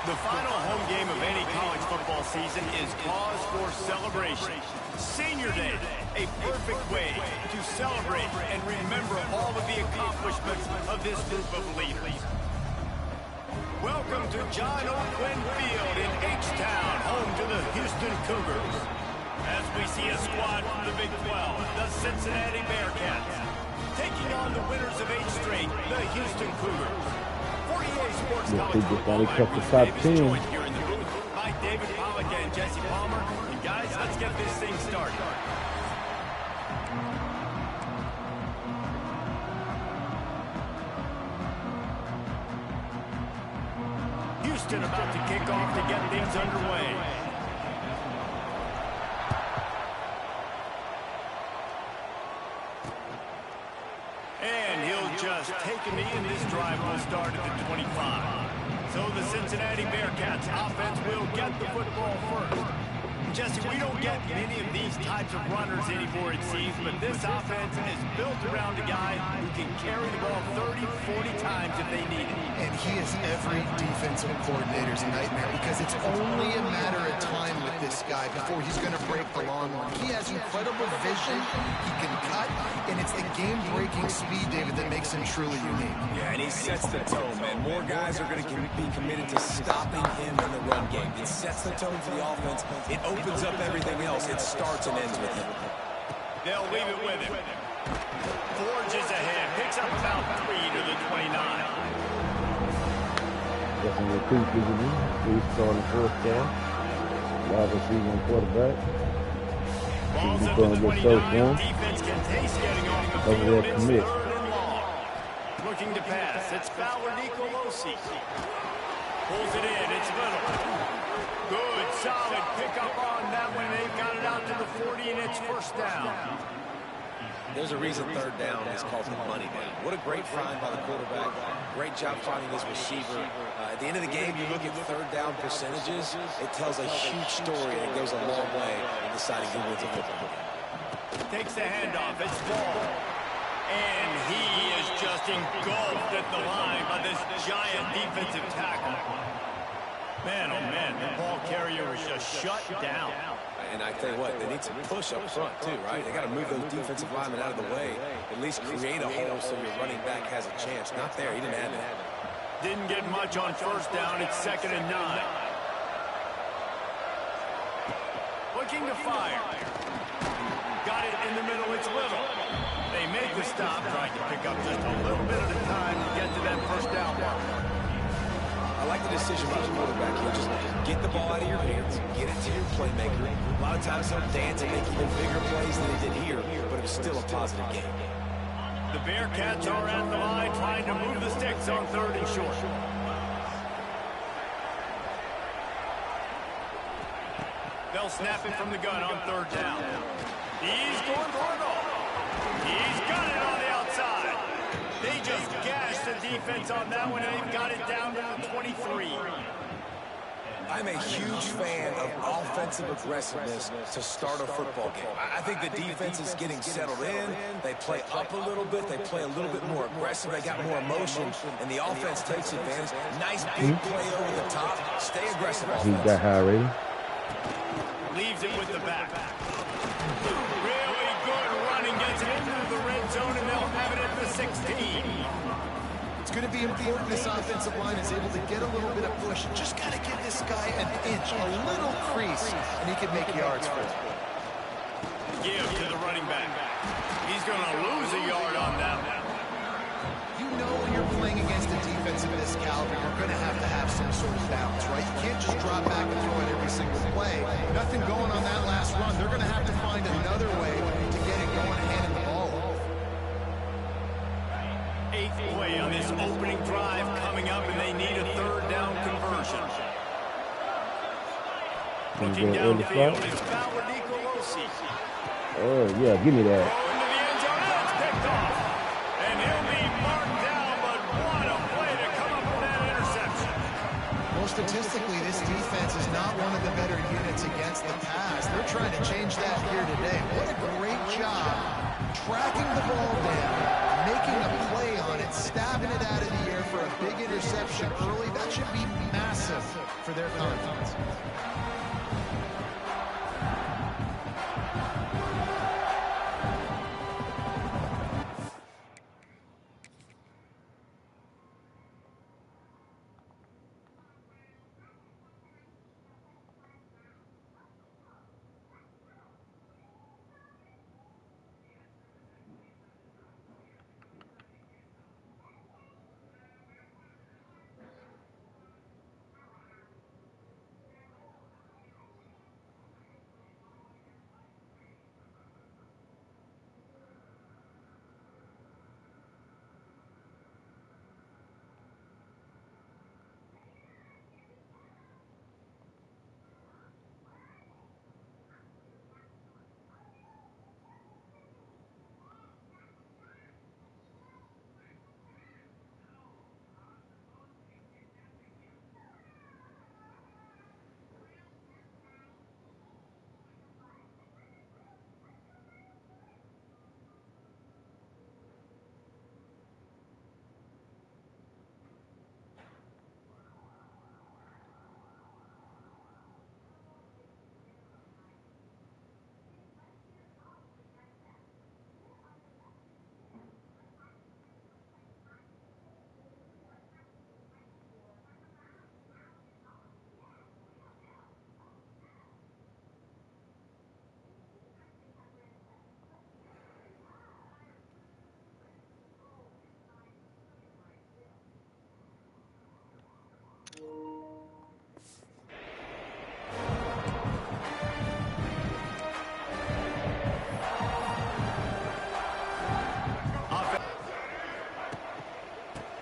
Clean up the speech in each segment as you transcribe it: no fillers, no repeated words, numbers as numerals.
The final home game of any college football season is cause for celebration. Senior Day, a perfect way to celebrate and remember all of the accomplishments of this group of leaders. Welcome to John O'Quinn Field in H-Town, home to the Houston Cougars. As we see a squad from the Big 12, the Cincinnati Bearcats, taking on the winners of 8 straight, the Houston Cougars. Sports College Football is joined here in the booth by David Pollack and Jesse Palmer. And guys, let's get this thing started. Houston about to kick off to get things underway. Just take a knee, and this drive will start at the 25. So the Cincinnati Bearcats offense will get the football first. Jesse, we don't get many of these types of runners anymore, it seems, but this offense is built around a guy who can carry the ball 30, 40 times if they need it. And he is every defensive coordinator's nightmare because it's only a matter of time with this guy before he's going to break the long one. He has incredible vision, he can cut, and it's the game-breaking speed, David, that makes him truly unique. Yeah, and he sets the tone, man. More guys are going to be committed to stopping him in the run game. It sets the tone for the offense. It opens up everything else. It starts and ends with him. They'll leave it with him. Forges ahead. Picks up about 3 to the 29. Getting the two people in. Please start the first down. Wide receiver and quarterback. Ball's up to the 29. Defense can taste getting off the field. It's 3rd and long. Looking to pass. It's Fowler Nicolosi. Pulls it in. It's Little. Good, solid pickup on that one. They've got it out to the 40, and it's first down. There's a reason 3rd down is called the money down. What a great find by the quarterback. Great job finding his receiver. At the end of the game, you look at 3rd down percentages. It tells a huge story, and it goes a long way in deciding who wins a football game. Takes the handoff. It's Ball. And he is just engulfed at the line by this giant defensive tackle. Man, oh man, the ball carrier was just shut down. And I tell you what, they need some push up front too, right? They got to move those defensive linemen out of the way, at least create a hole so your running back has a chance. Not there, he didn't have it. Didn't get much on first down. It's 2nd and 9. Looking to fire. Got it in the middle. It's Little. They make the stop, trying to pick up just a little bit at a time to get to that first down mark. I like the decision by the quarterback here. Just get the ball out of your hands, get it to your playmaker. A lot of times they'll dance and make even bigger plays than they did here, but it was still a positive game. The Bearcats are at the line trying to move the sticks on 3rd and short. They'll snap it from the gun on third down. He's going for it all. He's got it on the outside. They just gashed the defense on that one, and they've got it down to the 23. I'm a huge fan of offensive aggressiveness to start a football game. I think the defense is getting settled in. They play up a little bit. They play a little bit more aggressive. They got more emotion, and the offense takes advantage. Nice big play over the top. Stay aggressive offense. He got high rating. Leaves it with the back. Really good running. Gets it into the red zone, and they'll have it at the 16. It's going to be important this offensive line is able to get a little bit of push. Just got to give this guy an inch, a little crease, and he can make yards for it. Give to the running back. He's going to lose a yard on that one. You know when you're playing against a defense of this caliber, you're going to have some sort of balance, right? You can't just drop back and throw it every single play. Nothing going on that last run. They're going to have to find another way to get it going and handing the ball off. 8th play on this opening drive coming up, and they need a third down conversion. Looking downfield, it's Bauer Nicolosi. Oh, yeah, give me that. Into the end zone, it's picked off. And he'll be marked down, but what a play to come up with that interception. Well, statistically, this defense is not one of the better units against the pass. They're trying to change that here today. What a great job tracking the ball down, making a play on it, stabbing it out of the air for a big interception early. That should be massive for their confidence.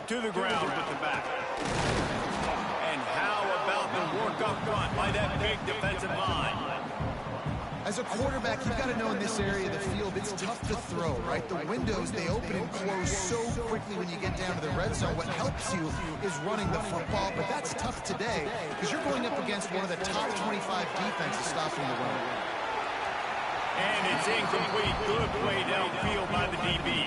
To the ground with the back. And how about the work up front by that big defensive line? As a quarterback, you've got to know in this area of the field, it's tough to throw, right? The windows, they open and close so quickly when you get down to the red zone. What helps you is running the football, but that's tough today because you're going up against one of the top 25 defenses stopping the run. And it's incomplete. Good play downfield by the DB.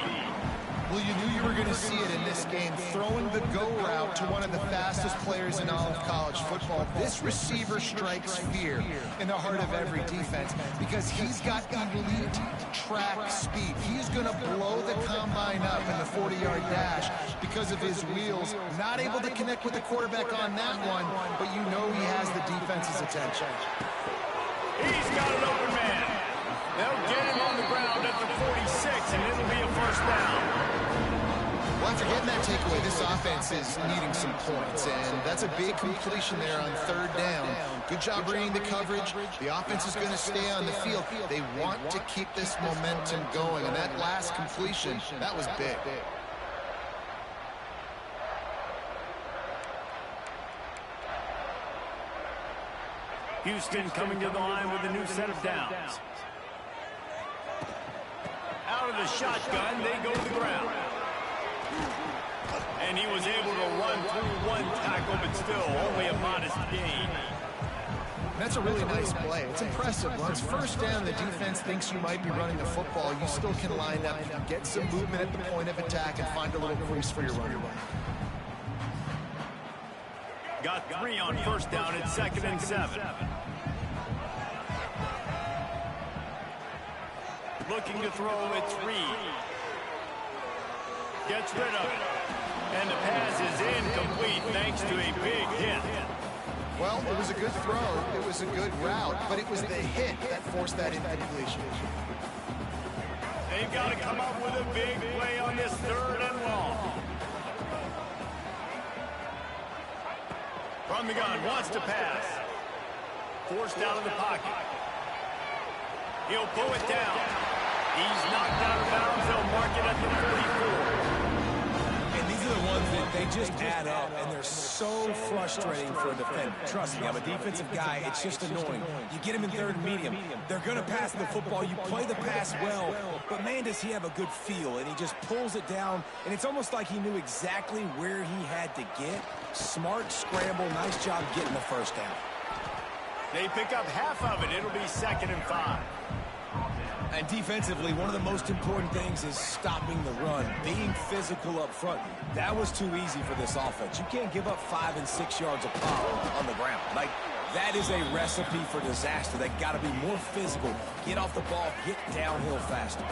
Well, you knew you were going to see it in this game, throwing the go route to one of the fastest players in all of college football. This receiver strikes fear in the heart of every defense because he's got elite track speed. He's going to blow the combine up in the 40-yard dash because of his wheels. Not able to connect with the quarterback on that one, but you know he has the defense's attention. He's got an open man. They'll get him on the ground at the 46, and it'll be a first down. Well, after getting that takeaway, this offense is needing some points, and that's a big completion there on third down. Good job reading the coverage. The offense is going to stay on the field. They want to keep this momentum going, and that last completion, that was big. Houston coming to the line with a new set of downs. Out of the shotgun, they go to the ground. And he was able to run through one tackle, but still only a modest gain. That's a really nice play. It's impressive. Once first down, the defense thinks you might be running the football. You still can line up, get some movement at the point of attack, and find a little crease for your running back. Got 3 on first down. It's 2nd and 7. Looking to throw, it's Reed. Gets rid of it. And the pass is incomplete thanks to a big hit. Well, it was a good throw. It was a good route, but it was the hit that forced that incompletion. They've got to come up with a big play on this 3rd and long. From the gun, wants to pass. Forced out of the pocket. He'll pull it down. He's knocked out of bounds. They'll mark it at the 44. And these are the ones that they just add up, and they're so frustrating for a defender. Trust me, I'm a defensive guy. It's just annoying. You get him in 3rd and medium. They're going to pass the football. You play the pass well, but man, does he have a good feel, and he just pulls it down, and it's almost like he knew exactly where he had to get. Smart scramble. Nice job getting the first down. They pick up half of it. It'll be 2nd and 5. And defensively, one of the most important things is stopping the run, being physical up front. That was too easy for this offense. You can't give up 5 and 6 yards a pop on the ground. Like, that is a recipe for disaster. They got to be more physical, get off the ball, get downhill faster.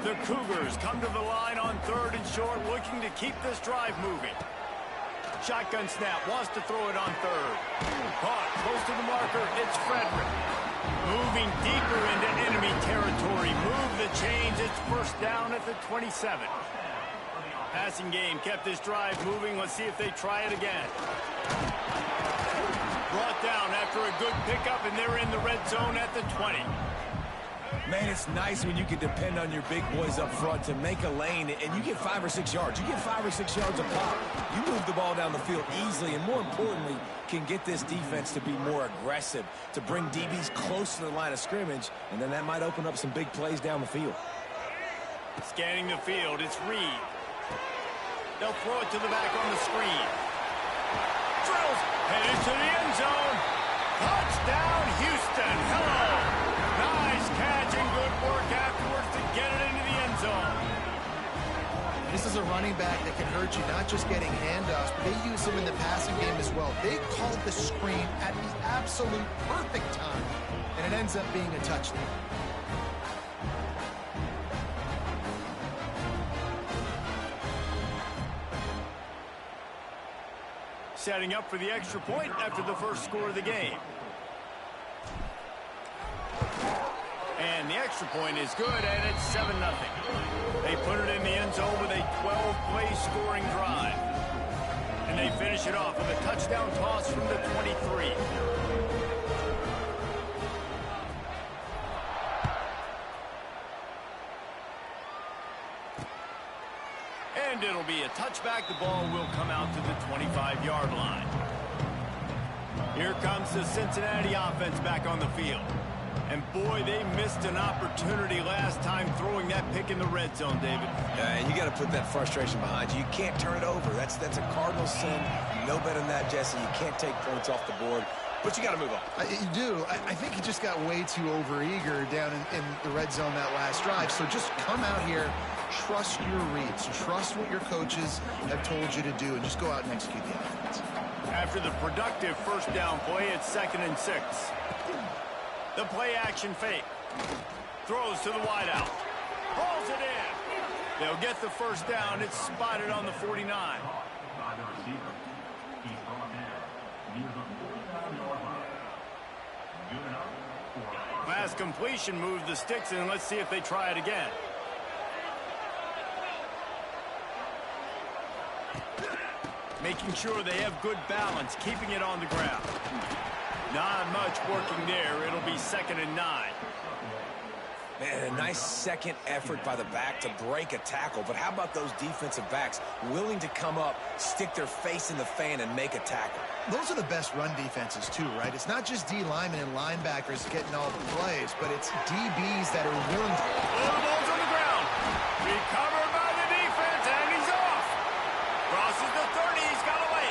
The Cougars come to the line on 3rd and short, looking to keep this drive moving. Shotgun snap, wants to throw it on 3rd. Caught, close to the marker, it's Frederick. Moving deeper into enemy territory. Move the chains. It's first down at the 27. Passing game kept this drive moving. Let's see if they try it again. Brought down after a good pickup, and they're in the red zone at the 20. Man, it's nice when you can depend on your big boys up front to make a lane, and you get 5 or 6 yards. You get 5 or 6 yards a pop. You move the ball down the field easily, and more importantly, can get this defense to be more aggressive, to bring DBs close to the line of scrimmage, and then that might open up some big plays down the field. Scanning the field, it's Reed. They'll throw it to the back on the screen. Drills, headed to the end zone. Touchdown, Houston. Hello. Nice catch and good work afterwards to get it into the end zone. This is a running back that can hurt you, not just getting handoffs, but they use him in the passing game as well. They called the screen at the absolute perfect time, and it ends up being a touchdown. Setting up for the extra point after the first score of the game. And the extra point is good, and it's 7-0. They put it in the end zone with a 12-play scoring drive. And they finish it off with a touchdown toss from the 23. And it'll be a touchback. The ball will come out to the 25-yard line. Here comes the Cincinnati offense back on the field. And boy, they missed an opportunity last time throwing that pick in the red zone, David. And you got to put that frustration behind you. You can't turn it over. That's a cardinal sin. You know better than that, Jesse. You can't take points off the board. But you got to move on. You do. I think he just got way too overeager down in the red zone that last drive. So just come out here, trust your reads, trust what your coaches have told you to do, and just go out and execute the offense. After the productive first down play, it's 2nd and 6. The play action fake. Throws to the wideout. Hauls it in. They'll get the first down. It's spotted on the 49. Pass completion moved the sticks in. Let's see if they try it again. Making sure they have good balance, keeping it on the ground. Not much working there. It'll be 2nd and 9. Man, a nice second effort by the back to break a tackle. But how about those defensive backs willing to come up, stick their face in the fan, and make a tackle? Those are the best run defenses, too, right? It's not just D linemen and linebackers getting all the plays, but it's DBs that are willing to... Oh, the ball's on the ground. Recovered by the defense, and he's off. Crosses the 30. He's got away.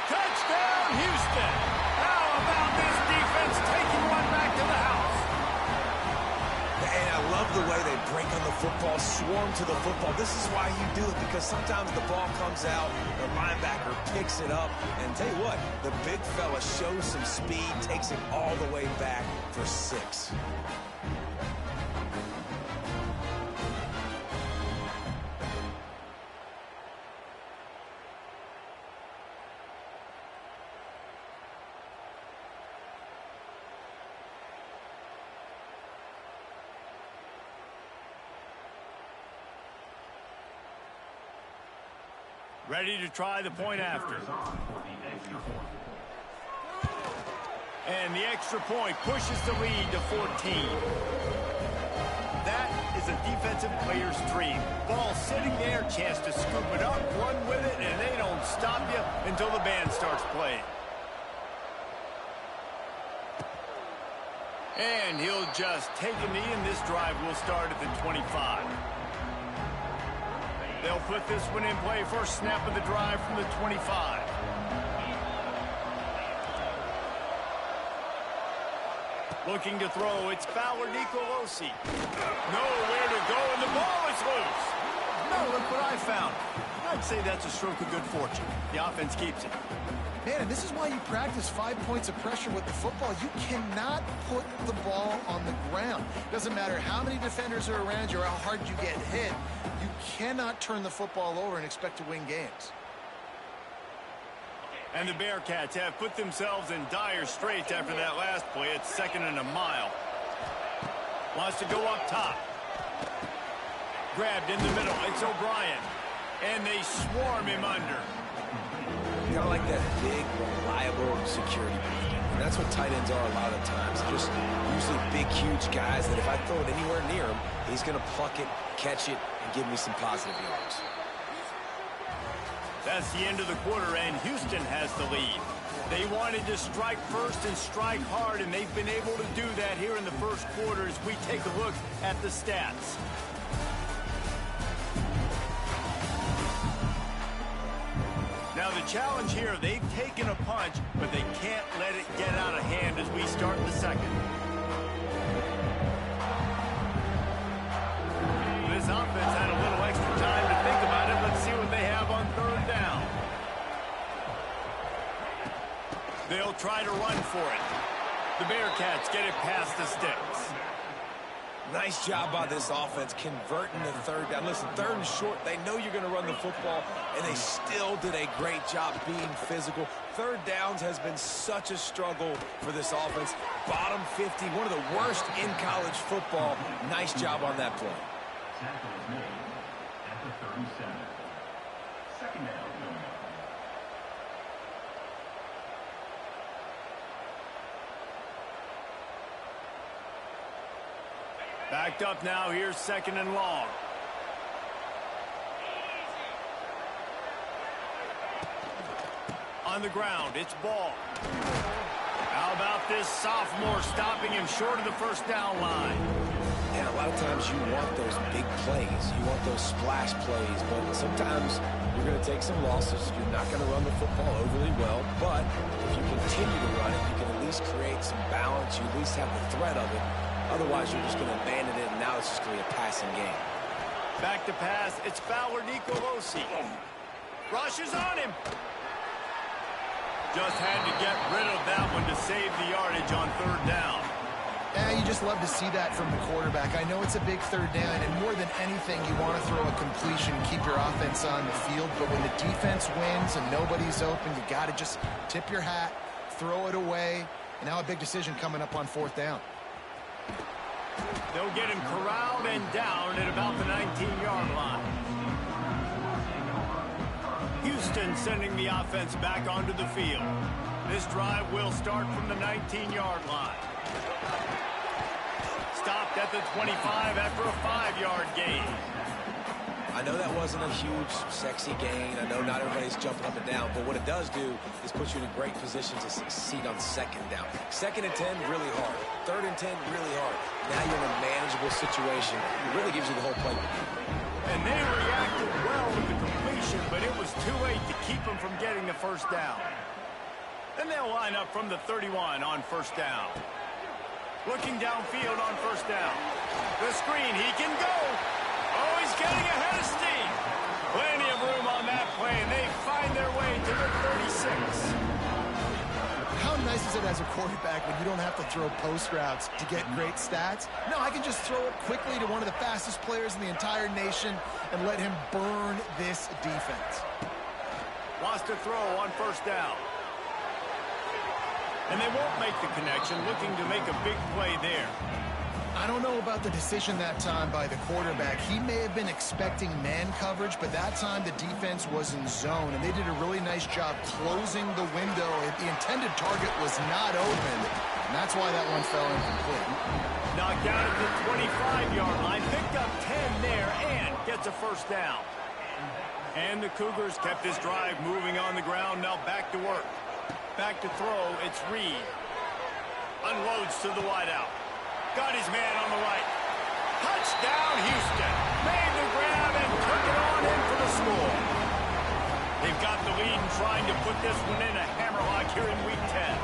Touchdown, Houston. How about this defense taking one back to the house? And I love the way they break on the football, swarm to the football. This is why you do it, because sometimes the ball comes out, the linebacker picks it up, and tell you what, the big fella shows some speed, takes it all the way back for 6. Ready to try the point after. And the extra point pushes the lead to 14. That is a defensive player's dream. Ball sitting there, chance to scoop it up, run with it, and they don't stop you until the band starts playing. And he'll just take a knee, and this drive will start at the 25. They'll put this one in play. First snap of the drive from the 25. Looking to throw. It's Fowler Nicolosi. Nowhere to go, and the ball is loose. No, look what I found. I'd say that's a stroke of good fortune. The offense keeps it. Man, and this is why you practice 5 points of pressure with the football. You cannot put the ball on the ground. Doesn't matter how many defenders are around you or how hard you get hit. You cannot turn the football over and expect to win games. And the Bearcats have put themselves in dire straits after that last play. It's 2nd and a mile. Wants to go up top. Grabbed in the middle. It's O'Brien. And they swarm him under. kind of like that big, reliable security blanket. And that's what tight ends are a lot of times. They're just usually big, huge guys that if I throw it anywhere near him, he's going to pluck it, catch it, and give me some positive yards. That's the end of the quarter, and Houston has the lead. They wanted to strike first and strike hard, and they've been able to do that here in the first quarter as we take a look at the stats. Now the challenge here, they've taken a punch, but they can't let it get out of hand as we start the second. This offense had a little extra time to think about it. Let's see what they have on third down. They'll try to run for it. The Bearcats get it past the sticks. Nice job by this offense converting the third down. Listen, third and short, they know you're going to run the football, and they still did a great job being physical. Third downs has been such a struggle for this offense. Bottom 50, one of the worst in college football. Nice job on that play. Tackle is made at the 37. Second down. Backed up now, here's second and long. On the ground, it's Ball. How about this sophomore stopping him short of the first down line? And a lot of times you want those big plays. You want those splash plays, but sometimes you're going to take some losses. You're not going to run the football overly well, but if you continue to run it, you can at least create some balance. You at least have the threat of it. Otherwise, you're just going to abandon it, and now it's just going to be a passing game. Back to pass. It's Fowler Nicolosi. Rushes on him. Just had to get rid of that one to save the yardage on third down. Yeah, you just love to see that from the quarterback. I know it's a big third down, and more than anything, you want to throw a completion, keep your offense on the field. But when the defense wins and nobody's open, you got to just tip your hat, throw it away. And now a big decision coming up on fourth down. They'll get him corralled and down at about the 19-yard line. Houston sending the offense back onto the field. This drive will start from the 19-yard line. Stopped at the 25 after a 5-yard gain. I know that wasn't a huge, sexy gain. I know not everybody's jumping up and down, but what it does do is put you in a great position to succeed on second down. Second and 10, really hard. Third and 10, really hard. Now you're in a manageable situation. It really gives you the whole play. And they reacted well with the completion, but it was too late to keep them from getting the first down. And they'll line up from the 31 on first down. Looking downfield on first down. The screen, he can go. Oh, he's getting ahead of steam. Plenty of room on that play, and they find their way to the 36. How nice is it as a quarterback when you don't have to throw post routes to get great stats? No, I can just throw it quickly to one of the fastest players in the entire nation and let him burn this defense. Wants to throw on first down. And they won't make the connection, looking to make a big play there. I don't know about the decision that time by the quarterback. He may have been expecting man coverage, but that time the defense was in zone, and they did a really nice job closing the window. The intended target was not open, and that's why that one fell incomplete. Knocked out at the 25-yard line, picked up 10 there, and gets a first down. And the Cougars kept this drive moving on the ground, now back to work. Back to throw, it's Reed. Unloads to the wideout. Got his man on the right. Touchdown, Houston. Made the grab and took it on in for the score. They've got the lead and trying to put this one in a hammerlock here in Week 10.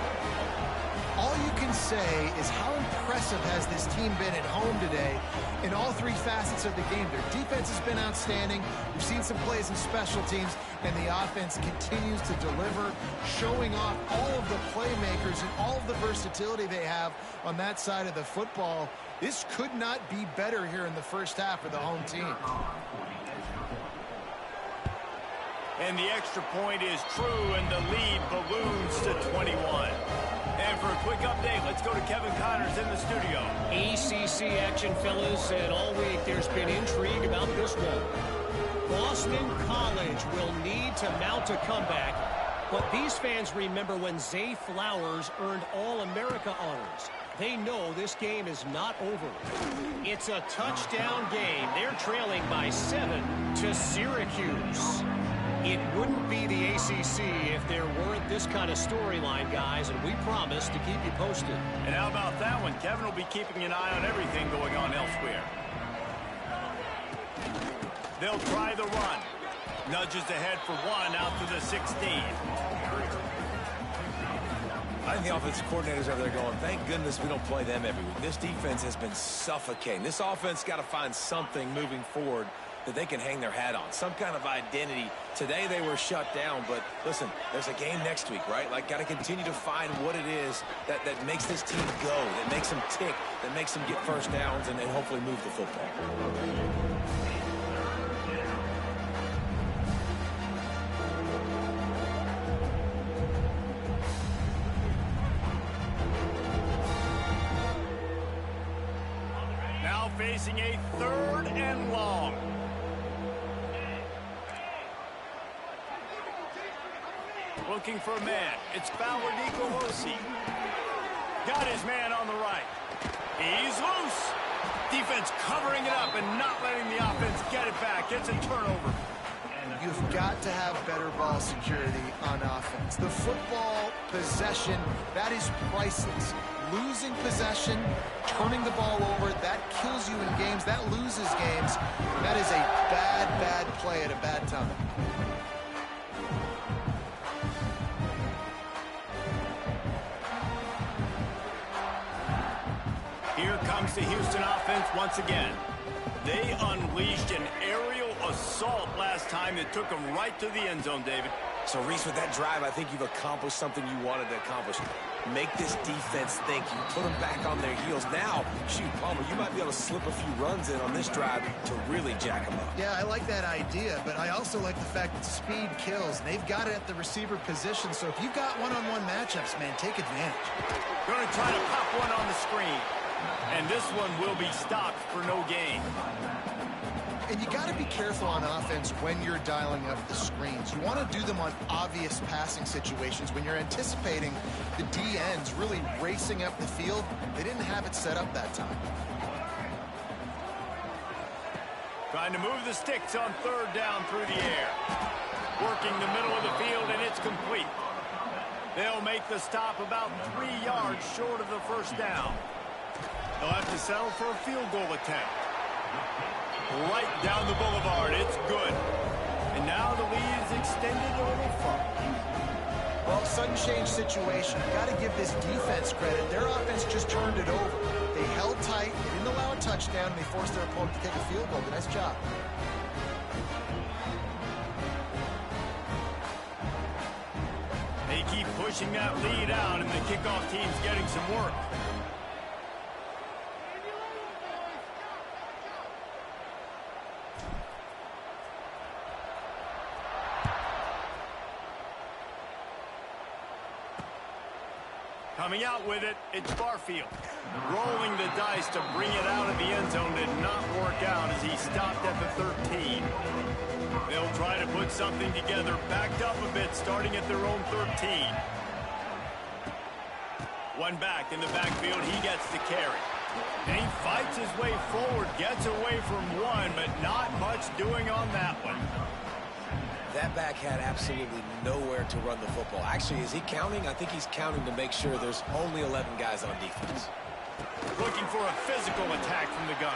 All you can say is how impressive has this team been at home today in all three facets of the game. Their defense has been outstanding. We've seen some plays in special teams, and the offense continues to deliver, showing off all of the playmakers and all of the versatility they have on that side of the football. This could not be better here in the first half for the home team. And the extra point is true, and the lead balloons to 21. And for a quick update, let's go to Kevin Connors in the studio. ACC action, fellas, and all week there's been intrigue about this one. Boston College will need to mount a comeback But these fans remember when Zay Flowers earned All-America honors. They know this game is not over. It's a touchdown game. They're trailing by 7 to Syracuse. It wouldn't be the ACC if there weren't this kind of storyline, guys, and we promise to keep you posted. And how about that one? Kevin will be keeping an eye on everything going on elsewhere. They'll try the run. Nudges ahead for 1 out to the 16. I think the offensive coordinators over there going, thank goodness we don't play them every week. This defense has been suffocating. This offense got to find something moving forward that they can hang their hat on, some kind of identity. Today they were shut down, but listen, there's a game next week, right? Like, got to continue to find what it is that makes this team go, that makes them tick, that makes them get first downs and hopefully move the football. Facing a 3rd and long. Looking for a man. It's Fowler Nicolosi. Got his man on the right. He's loose. Defense covering it up and not letting the offense get it back. It's a turnover. You've got to have better ball security on offense. The football possession, that is priceless. Losing possession, turning the ball over, that kills you in games, that loses games. That is a bad, bad play at a bad time. Here comes the Houston offense once again. They unleashed an aerial assault last time that took them right to the end zone, David. So, Reese, with that drive, I think you've accomplished something you wanted to accomplish. Make this defense think. You put them back on their heels. Now, shoot, Palmer, you might be able to slip a few runs in on this drive to really jack them up. Yeah, I like that idea, but I also like the fact that speed kills. They've got it at the receiver position, so if you've got one-on-one matchups, man, take advantage. Going to try to pop one on the screen. And this one will be stopped for no gain. And you got to be careful on offense when you're dialing up the screens. You want to do them on obvious passing situations. When you're anticipating the DNs really racing up the field, they didn't have it set up that time. Trying to move the sticks on 3rd down through the air. Working the middle of the field, and it's complete. They'll make the stop about 3 yards short of the 1st down. They'll have to settle for a field goal attempt. Right down the boulevard. It's good. And now the lead is extended a little further. Well, sudden change situation. Got to give this defense credit. Their offense just turned it over. They held tight. They didn't allow a touchdown. They forced their opponent to take a field goal. Nice job. They keep pushing that lead out, and the kickoff team's getting some work. Coming out with it, it's Barfield. Rolling the dice to bring it out of the end zone did not work out as he stopped at the 13. They'll try to put something together, backed up a bit, starting at their own 13. One back in the backfield, he gets the carry. And he fights his way forward, gets away from one, but not much doing on that one. That back had absolutely nowhere to run the football. Actually, is he counting? I think he's counting to make sure there's only 11 guys on defense. Looking for a physical attack from the gun.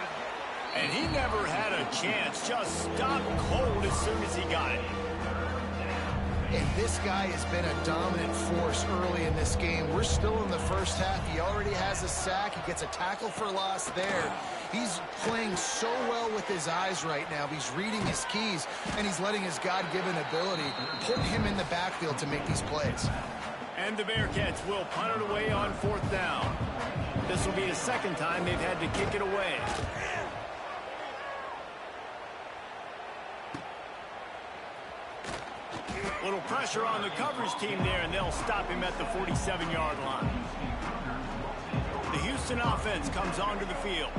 And he never had a chance. Just stopped cold as soon as he got it. And this guy has been a dominant force early in this game. We're still in the 1st half. He already has a sack. He gets a tackle for loss there. He's playing so well with his eyes right now. He's reading his keys, and he's letting his God-given ability put him in the backfield to make these plays. And the Bearcats will punt it away on 4th down. This will be the 2nd time they've had to kick it away. Little pressure on the coverage team there, and they'll stop him at the 47-yard line. The Houston offense comes onto the field.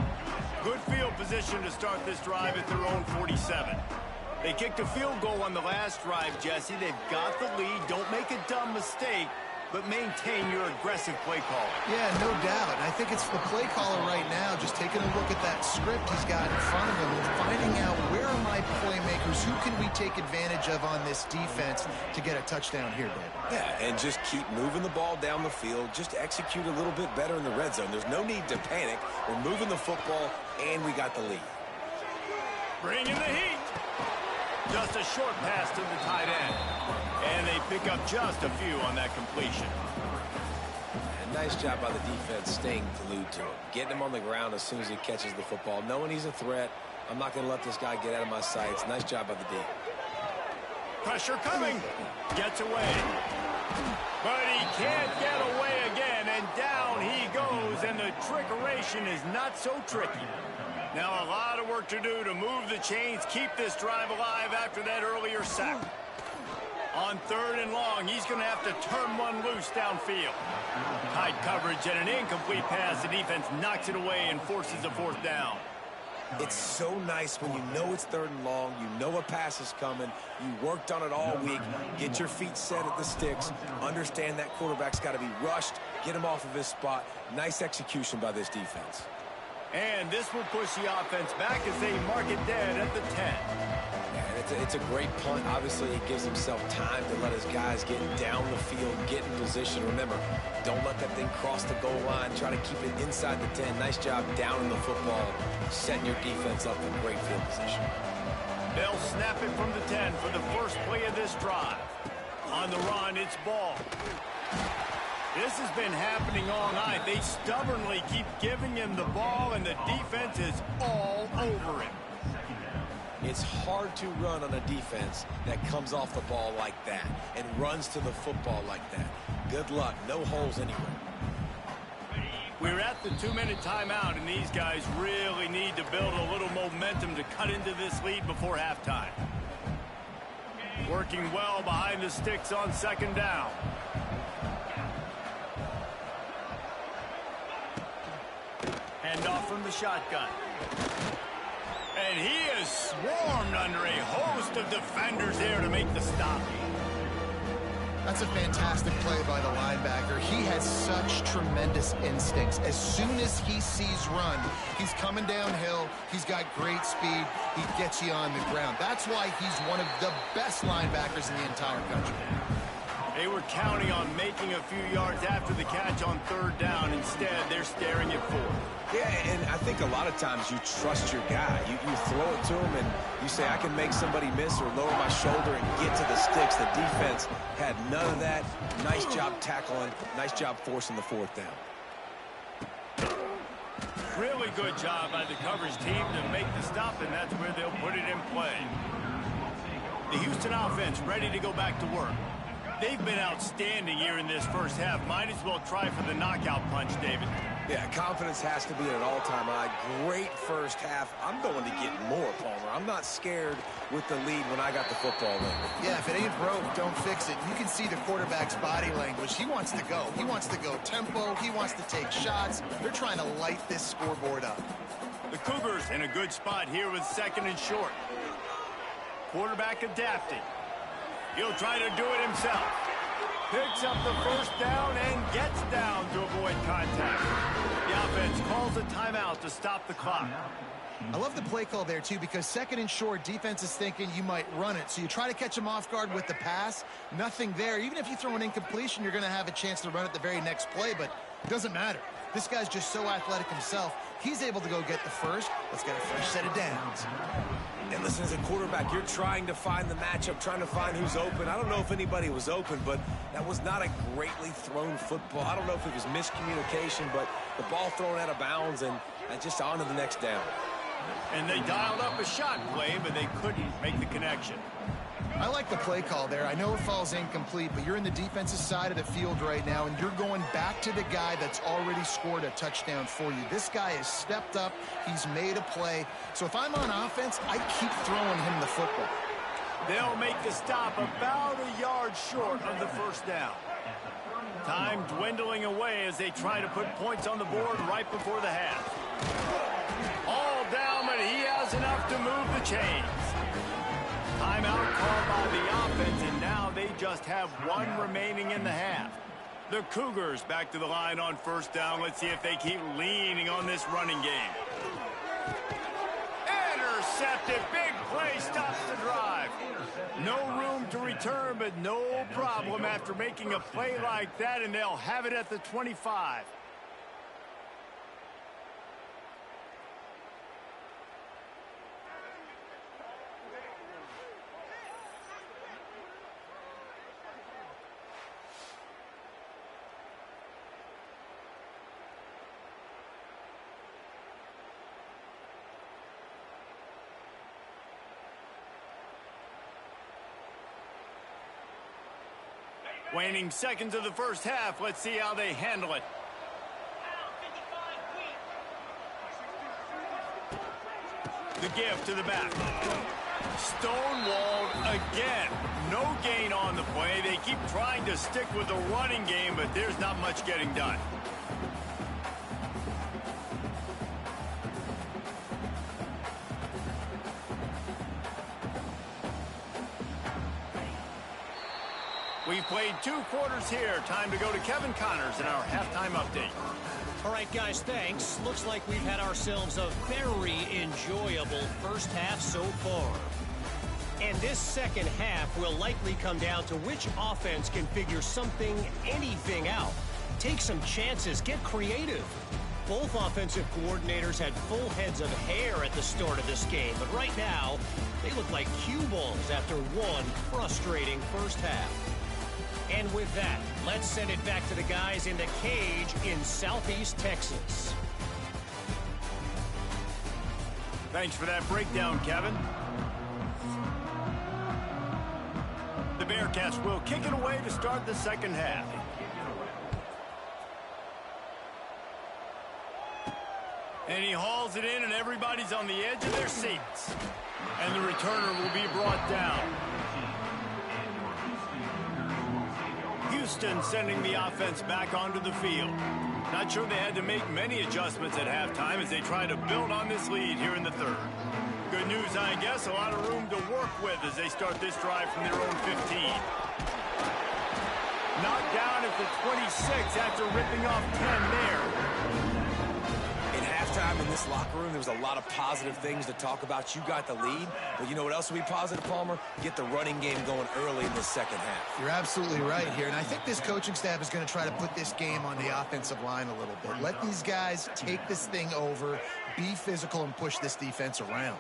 Good field position to start this drive at their own 47. They kicked a field goal on the last drive, Jesse. They've got the lead. Don't make a dumb mistake, but maintain your aggressive play call. Yeah, no doubt. And I think it's the play caller right now just taking a look at that script he's got in front of him and finding out where are my playmakers, who can we take advantage of on this defense to get a touchdown here, David. Yeah, and just keep moving the ball down the field. Just execute a little bit better in the red zone. There's no need to panic. We're moving the football, and we got the lead. Bring in the heat. Just a short pass to the tight end. And they pick up just a few on that completion. And nice job by the defense staying glued to him. Getting him on the ground as soon as he catches the football. Knowing he's a threat. I'm not going to let this guy get out of my sights. Nice job by the D. Pressure coming. Gets away. But he can't get away again. And down he goes. And the trickeration is not so tricky. Now a lot of work to do to move the chains, keep this drive alive after that earlier sack. On 3rd and long, he's going to have to turn one loose downfield. Tight coverage and an incomplete pass. The defense knocks it away and forces a 4th down. It's so nice when you know it's 3rd and long, you know a pass is coming, you worked on it all week, get your feet set at the sticks, understand that quarterback's got to be rushed, get him off of his spot. Nice execution by this defense. And this will push the offense back as they mark it dead at the 10. Yeah, it's a great punt. Obviously, he gives himself time to let his guys get down the field, get in position. Remember, don't let that thing cross the goal line. Try to keep it inside the 10. Nice job down in the football, setting your defense up in great field position. They'll snap it from the 10 for the first play of this drive. On the run, it's Ball. This has been happening all night. They stubbornly keep giving him the ball, and the defense is all over him. It's hard to run on a defense that comes off the ball like that and runs to the football like that. Good luck. No holes anywhere. We're at the 2-minute timeout, and these guys really need to build a little momentum to cut into this lead before halftime. Working well behind the sticks on 2nd down. Handoff from the shotgun. And he is swarmed under a host of defenders there to make the stop. That's a fantastic play by the linebacker. He has such tremendous instincts. As soon as he sees run, he's coming downhill. He's got great speed. He gets you on the ground. That's why he's one of the best linebackers in the entire country. They were counting on making a few yards after the catch on 3rd down. Instead, they're staring at 4th. Yeah, and I think a lot of times you trust your guy. You throw it to him and you say, I can make somebody miss or lower my shoulder and get to the sticks. The defense had none of that. Nice job tackling. Nice job forcing the 4th down. Really good job by the coverage team to make the stop, and that's where they'll put it in play. The Houston offense ready to go back to work. They've been outstanding here in this first half. Might as well try for the knockout punch, David. Yeah, confidence has to be at an all-time high. Great first half. I'm going to get more, Palmer. I'm not scared with the lead when I got the football in. Yeah, if it ain't broke, don't fix it. You can see the quarterback's body language. He wants to go. He wants to go tempo. He wants to take shots. They're trying to light this scoreboard up. The Cougars in a good spot here with 2nd and short. Quarterback adapting. He'll try to do it himself. Picks up the 1st down and gets down to avoid contact. The offense calls a timeout to stop the clock. I love the play call there, too, because 2nd and short, defense is thinking you might run it. So you try to catch them off guard with the pass. Nothing there. Even if you throw an incompletion, you're going to have a chance to run it the very next play, but it doesn't matter. This guy's just so athletic himself. He's able to go get the first. Let's get a fresh set of downs. And listen, as a quarterback, you're trying to find the matchup, trying to find who's open. I don't know if anybody was open, but that was not a greatly thrown football. I don't know if it was miscommunication, but the ball thrown out of bounds and just on to the next down. And they dialed up a shot play, but they couldn't make the connection. I like the play call there. I know it falls incomplete, but you're in the defensive side of the field right now, and you're going back to the guy that's already scored a touchdown for you. This guy has stepped up. He's made a play. So if I'm on offense, I keep throwing him the football. They'll make the stop about a yard short of the 1st down. Time dwindling away as they try to put points on the board right before the half. All down, but he has enough to move the chains. Timeout called by the offense, and now they just have one remaining in the half. The Cougars back to the line on first down. Let's see if they keep leaning on this running game. Intercepted. Big play stops the drive. No room to return, but no problem after making a play like that, and they'll have it at the 25. Waning seconds of the first half. Let's see how they handle it. The give to the back. Stonewalled again. No gain on the play. They keep trying to stick with the running game, but there's not much getting done. We've played 2 quarters here. Time to go to Kevin Connors in our halftime update. All right, guys, thanks. Looks like we've had ourselves a very enjoyable first half so far. And this second half will likely come down to which offense can figure anything out. Take some chances, get creative. Both offensive coordinators had full heads of hair at the start of this game, but right now, they look like cue balls after one frustrating first half. And with that, let's send it back to the guys in the cage in Southeast Texas. Thanks for that breakdown, Kevin. The Bearcats will kick it away to start the second half. And he hauls it in, and everybody's on the edge of their seats. And the returner will be brought down. Houston sending the offense back onto the field. Not sure they had to make many adjustments at halftime as they try to build on this lead here in the third. Good news, I guess, a lot of room to work with as they start this drive from their own 15. Knocked down at the 26 after ripping off 10 there. Time in this locker room, there was a lot of positive things to talk about. You got the lead, but you know what else will be positive, Palmer? Get the running game going early in the second half. You're absolutely right here, and I think this coaching staff is going to try to put this game on the offensive line a little bit. Let these guys take this thing over, be physical, and push this defense around.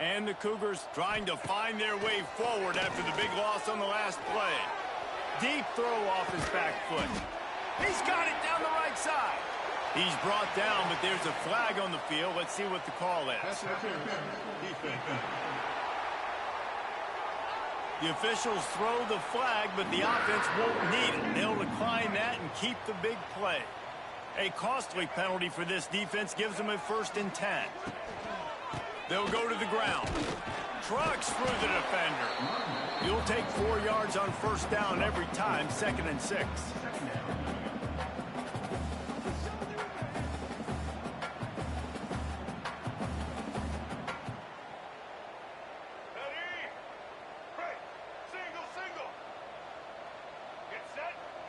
And the Cougars trying to find their way forward after the big loss on the last play. Deep throw off his back foot. He's got it down the right side. He's brought down, but there's a flag on the field. Let's see what the call is. The officials throw the flag, but the offense won't need it. They'll decline that and keep the big play. A costly penalty for this defense gives them a 1st and 10. They'll go to the ground. Trucks through the defender. You'll take 4 yards on first down every time, 2nd and 6.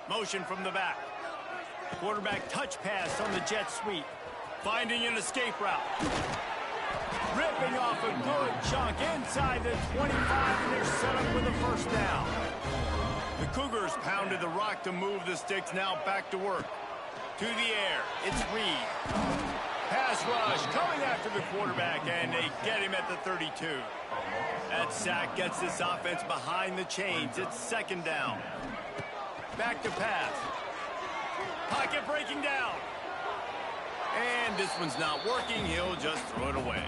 Motion from the back. Quarterback touch pass on the jet sweep. Finding an escape route. Ripping off a good chunk inside the 25, and they're set up with a 1st down. The Cougars pounded the rock to move the sticks, now back to work. To the air, it's Reed. Pass rush coming after the quarterback, and they get him at the 32. That sack gets this offense behind the chains. It's 2nd down. Back to pass. Pocket breaking down. And this one's not working. He'll just throw it away.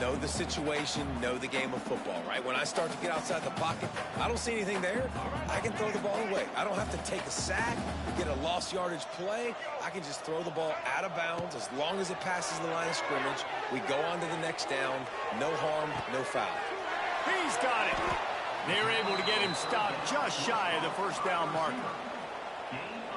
Know the situation, know the game of football, right? When I start to get outside the pocket, I don't see anything there. I can throw the ball away. I don't have to take a sack, get a lost yardage play. I can just throw the ball out of bounds as long as it passes the line of scrimmage. We go on to the next down. No harm, no foul. He's got it. They're able to get him stopped just shy of the 1st down marker.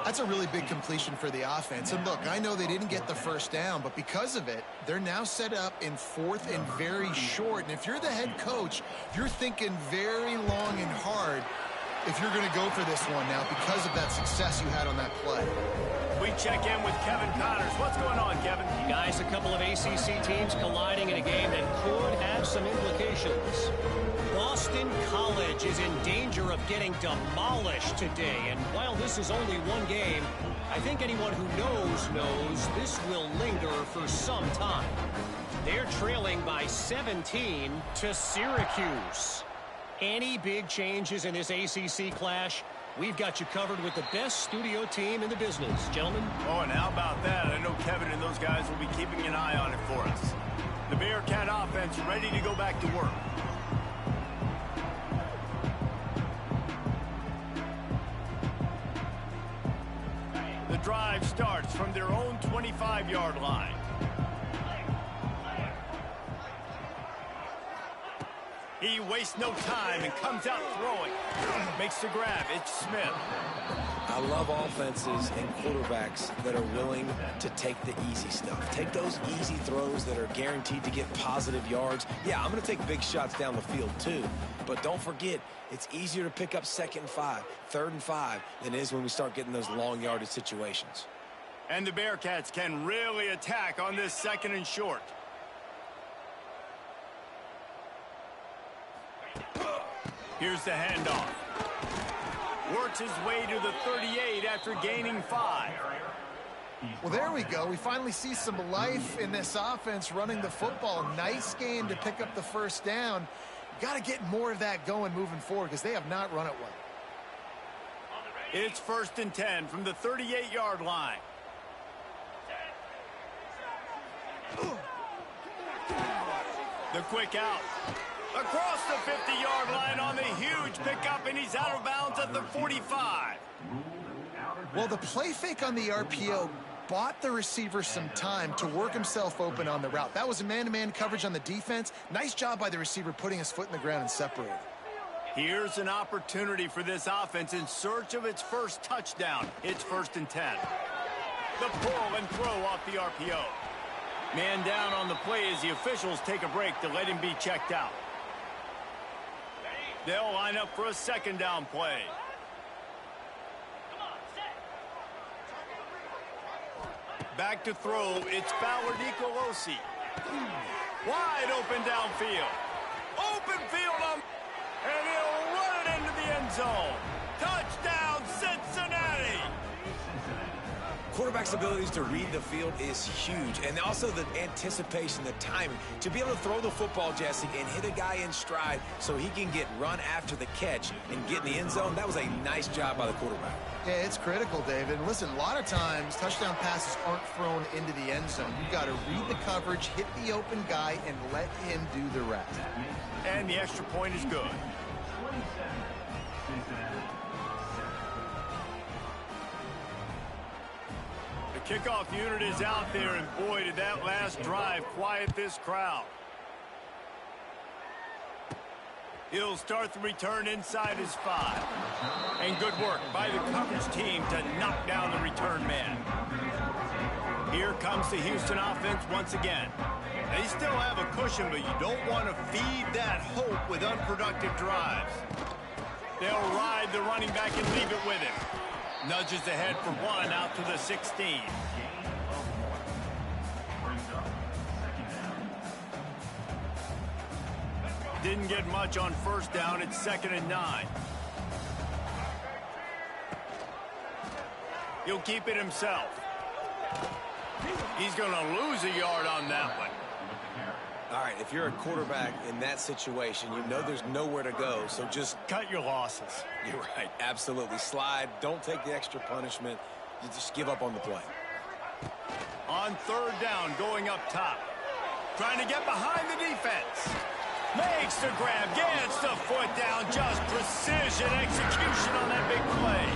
That's a really big completion for the offense. And look, I know they didn't get the first down, but because of it, they're now set up in 4th and very short. And if you're the head coach, you're thinking very long and hard if you're going to go for this one now because of that success you had on that play. We check in with Kevin Connors. What's going on, Kevin? Guys, a couple of ACC teams colliding in a game that could have some implications. Boston College is in danger of getting demolished today. And while this is only one game, I think anyone who knows this will linger for some time. They're trailing by 17 to Syracuse. Any big changes in this ACC clash? We've got you covered with the best studio team in the business, gentlemen. Oh, and how about that? I know Kevin and those guys will be keeping an eye on it for us. The Bearcat offense ready to go back to work. The drive starts from their own 25-yard line. He wastes no time and comes out throwing. Makes the grab. It's Smith. I love offenses and quarterbacks that are willing to take the easy stuff. Take those easy throws that are guaranteed to get positive yards. Yeah, I'm going to take big shots down the field too. But don't forget, it's easier to pick up 2nd and 5, 3rd and 5 than it is when we start getting those long yardage situations. And the Bearcats can really attack on this 2nd and short. Here's the handoff. Works his way to the 38 after gaining 5. Well, there we go. We finally see some life in this offense running the football. Nice game to pick up the first down. Got to get more of that going moving forward because they have not run it well. It's 1st and 10 from the 38-yard line. The quick out. Across the 50-yard line on the huge pickup, and he's out of bounds at the 45. Well, the play fake on the RPO bought the receiver some time to work himself open on the route. That was a man-to-man coverage on the defense. Nice job by the receiver putting his foot in the ground and separating. Here's an opportunity for this offense in search of its first touchdown. It's 1st and 10. The pull and throw off the RPO. Man down on the play as the officials take a break to let him be checked out. They'll line up for a 2nd down play. Back to throw. It's Fowler Nicolosi. Wide open downfield. Open field on. And he'll run it into the end zone. Touchdown, Cincinnati. Quarterback's abilities to read the field is huge, and also the anticipation, the timing. To be able to throw the football, Jesse, and hit a guy in stride so he can get run after the catch and get in the end zone, that was a nice job by the quarterback. Yeah, it's critical, David. And listen, a lot of times touchdown passes aren't thrown into the end zone. You've got to read the coverage, hit the open guy, and let him do the rest. And the extra point is good. Kickoff unit is out there, and boy, did that last drive quiet this crowd. He'll start the return inside his 5. And good work by the coverage team to knock down the return man. Here comes the Houston offense once again. They still have a cushion, but you don't want to feed that hope with unproductive drives. They'll ride the running back and leave it with him. Nudges ahead for 1 out to the 16. Didn't get much on 1st down. It's 2nd and 9. He'll keep it himself. He's going to lose a yard on that one. All right, if you're a quarterback in that situation, you know there's nowhere to go, so just cut your losses. You're right, absolutely. Slide, don't take the extra punishment. You just give up on the play. On 3rd down, going up top. Trying to get behind the defense. Makes the grab, gets the foot down, just precision execution on that big play.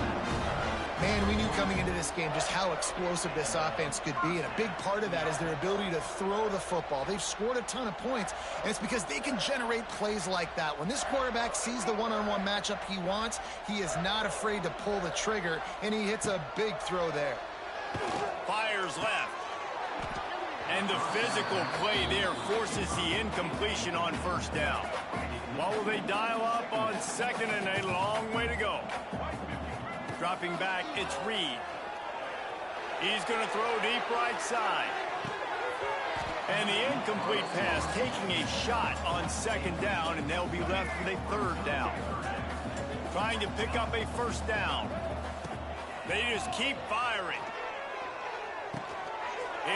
Man, we knew coming into this game just how explosive this offense could be, and a big part of that is their ability to throw the football. They've scored a ton of points, and it's because they can generate plays like that. When this quarterback sees the one-on-one matchup he wants, he is not afraid to pull the trigger, and he hits a big throw there. Fires left. And the physical play there forces the incompletion on first down. What will they dial up on second, and a long way to go? Dropping back, it's Reed. He's going to throw deep right side. And the incomplete pass taking a shot on second down, and they'll be left with a third down. Trying to pick up a first down. They just keep firing.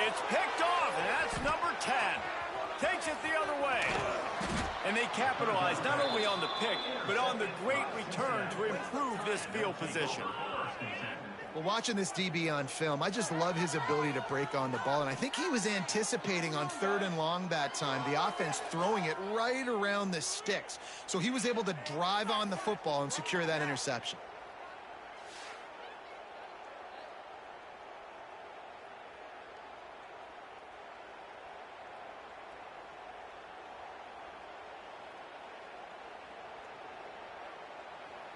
It's picked off, and that's number 10. Takes it the other way. And they capitalize not only on the pick, but on the great return to improve this field position. Well, watching this DB on film, I just love his ability to break on the ball, and I think he was anticipating on 3rd and long that time, the offense throwing it right around the sticks. So he was able to drive on the football and secure that interception.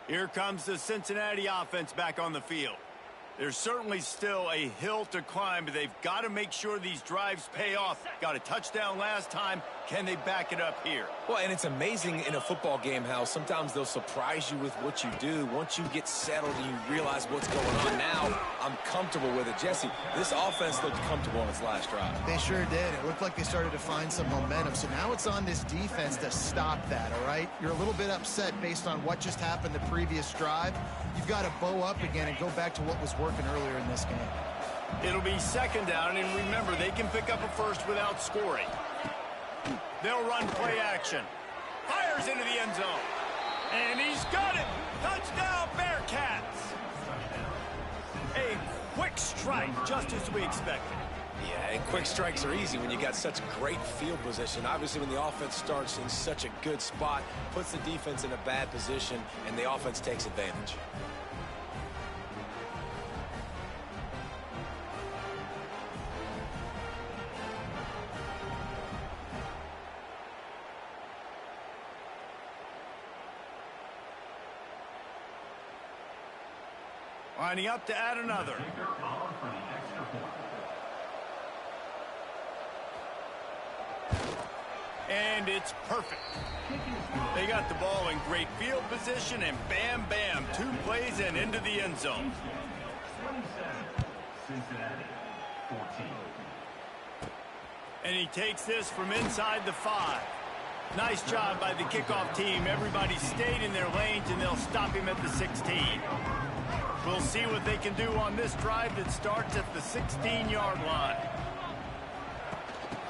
Here comes the Cincinnati offense back on the field. There's certainly still a hill to climb, but they've got to make sure these drives pay off. Got a touchdown last time. Can they back it up here? Well, and it's amazing in a football game how sometimes they'll surprise you with what you do. Once you get settled and you realize what's going on now, I'm comfortable with it. Jesse, this offense looked comfortable on its last drive. They sure did. It looked like they started to find some momentum. So now it's on this defense to stop that, all right? You're a little bit upset based on what just happened the previous drive. You've got to bow up again and go back to what was working earlier in this game. It'll be second down, and remember, they can pick up a first without scoring. They'll run play action. Fires into the end zone. And he's got it. Touchdown, Bearcats. A quick strike, just as we expected. Yeah, and quick strikes are easy when you got such great field position. Obviously, when the offense starts in such a good spot, puts the defense in a bad position, and the offense takes advantage. Lining up to add another. And it's perfect. They got the ball in great field position, and bam, bam, 2 plays and into the end zone. 27, Cincinnati, 14. And he takes this from inside the 5. Nice job by the kickoff team. Everybody stayed in their lanes, and they'll stop him at the 16. We'll see what they can do on this drive that starts at the 16-yard line.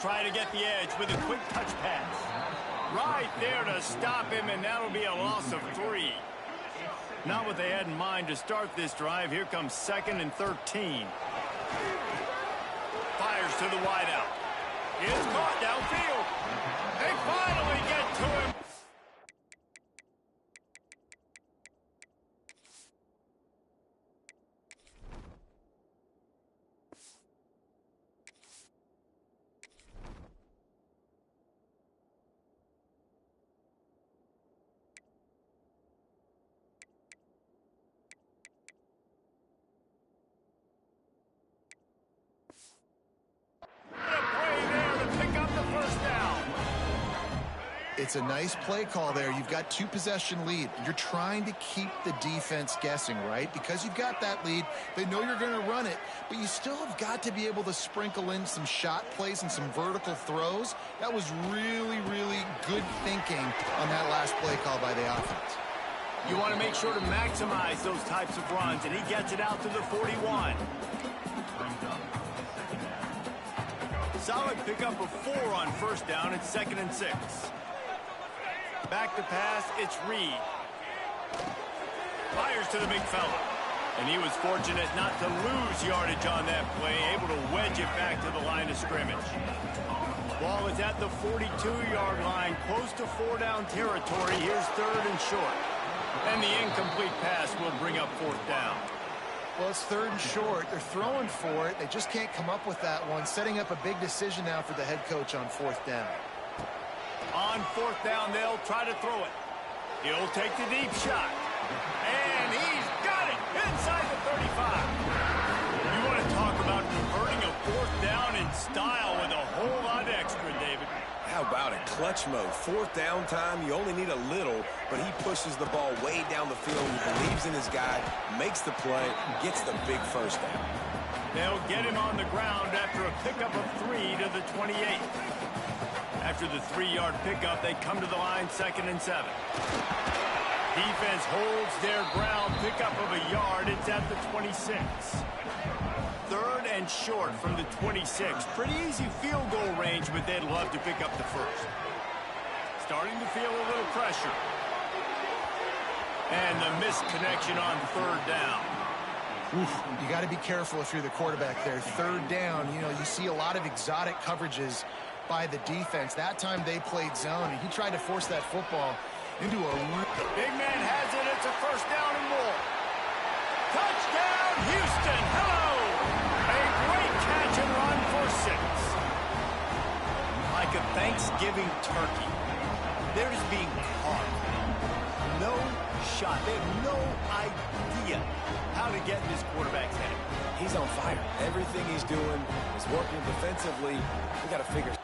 Try to get the edge with a quick touch pass. Right there to stop him, and that'll be a loss of 3. Not what they had in mind to start this drive. Here comes 2nd and 13. Fires to the wideout. It's caught downfield. They finally get to him. It's a nice play call there. You've got 2-possession lead. You're trying to keep the defense guessing, right? Because you've got that lead, they know you're going to run it, but you still have got to be able to sprinkle in some shot plays and some vertical throws. That was really, really good thinking on that last play call by the offense. You want to make sure to maximize those types of runs, and he gets it out to the 41. Solid pickup of 4 on first down. It's 2nd and 6. Back to pass, it's Reed. Fires to the big fella. And he was fortunate not to lose yardage on that play, able to wedge it back to the line of scrimmage. Ball is at the 42-yard line, close to 4-down territory. Here's 3rd and short. And the incomplete pass will bring up 4th down. Well, it's 3rd and short. They're throwing for it. They just can't come up with that one. Setting up a big decision now for the head coach on 4th down. On 4th down, they'll try to throw it. He'll take the deep shot. And he's got it inside the 35. You want to talk about converting a 4th down in style with a whole lot extra, David. How about it? Clutch mode. 4th down time. You only need a little, but he pushes the ball way down the field. He believes in his guy, makes the play, gets the big 1st down. They'll get him on the ground after a pickup of 3 to the 28. After the 3-yard pickup, they come to the line 2nd and 7. Defense holds their ground, pickup of a yard. It's at the 26. 3rd and short from the 26. Pretty easy field goal range, but they'd love to pick up the 1st. Starting to feel a little pressure. And the missed connection on 3rd down. You got to be careful if you're the quarterback there. 3rd down, you know, you see a lot of exotic coverages by the defense. That time they played zone, and he tried to force that football into a... Big man has it. It's a 1st down and more. Touchdown, Houston. Hello. A great catch and run for 6. Like a Thanksgiving turkey. They're just being caught. No shot. They have no idea how to get in this quarterback's head. He's on fire. Everything he's doing is working defensively. We got to figure.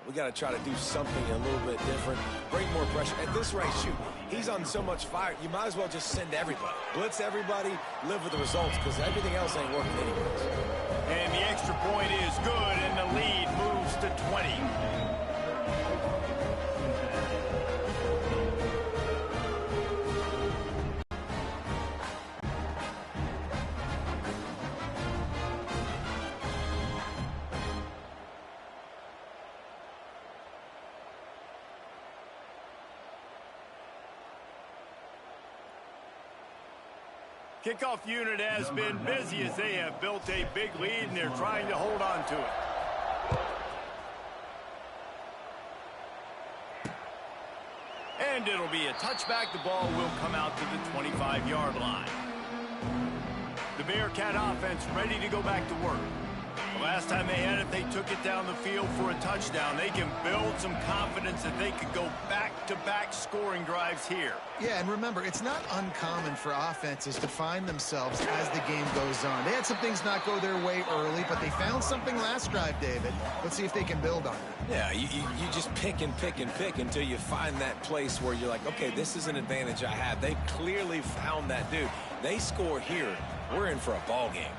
We got to try to do something a little bit different, bring more pressure. At this rate, shoot, he's on so much fire, you might as well just send everybody. Blitz everybody, live with the results, because everything else ain't working anyways. And the extra point is good, and the lead moves to 20. Kickoff unit has been busy as they have built a big lead, and they're trying to hold on to it. And it'll be a touchback. The ball will come out to the 25-yard line. The Bearcat offense ready to go back to work. The last time they had it, they took it down the field for a touchdown. They can build some confidence that they could go back-to-back scoring drives here. Yeah, and remember, it's not uncommon for offenses to find themselves as the game goes on. They had some things not go their way early, but they found something last drive, David. Let's see if they can build on it. Yeah, you just pick and pick and pick until you find that place where you're like, okay, this is an advantage I have. They clearly found that dude. They score here. We're in for a ball game.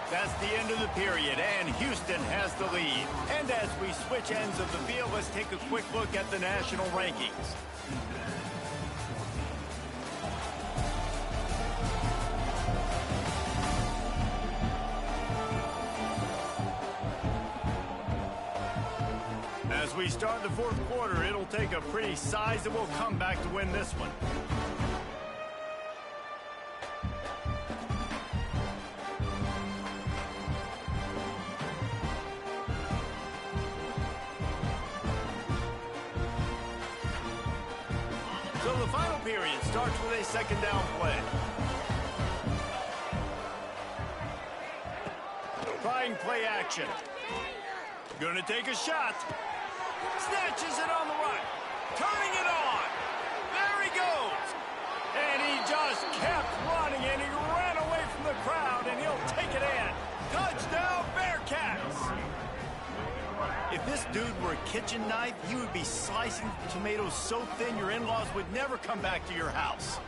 That's the end of the period, and Houston has the lead. And as we switch ends of the field, let's take a quick look at the national rankings. As we start the fourth quarter, it'll take a pretty sizable comeback to win this one. So the final period starts with a second down play. Trying play action. Gonna take a shot. Snatches it on the right. Turning it on. There he goes. And he just kept running, and he ran away from the crowd, and he'll take it in. Touchdown, Bearcats. If this dude were a kitchen knife, he would be slicing tomatoes so thin your in-laws would never come back to your house.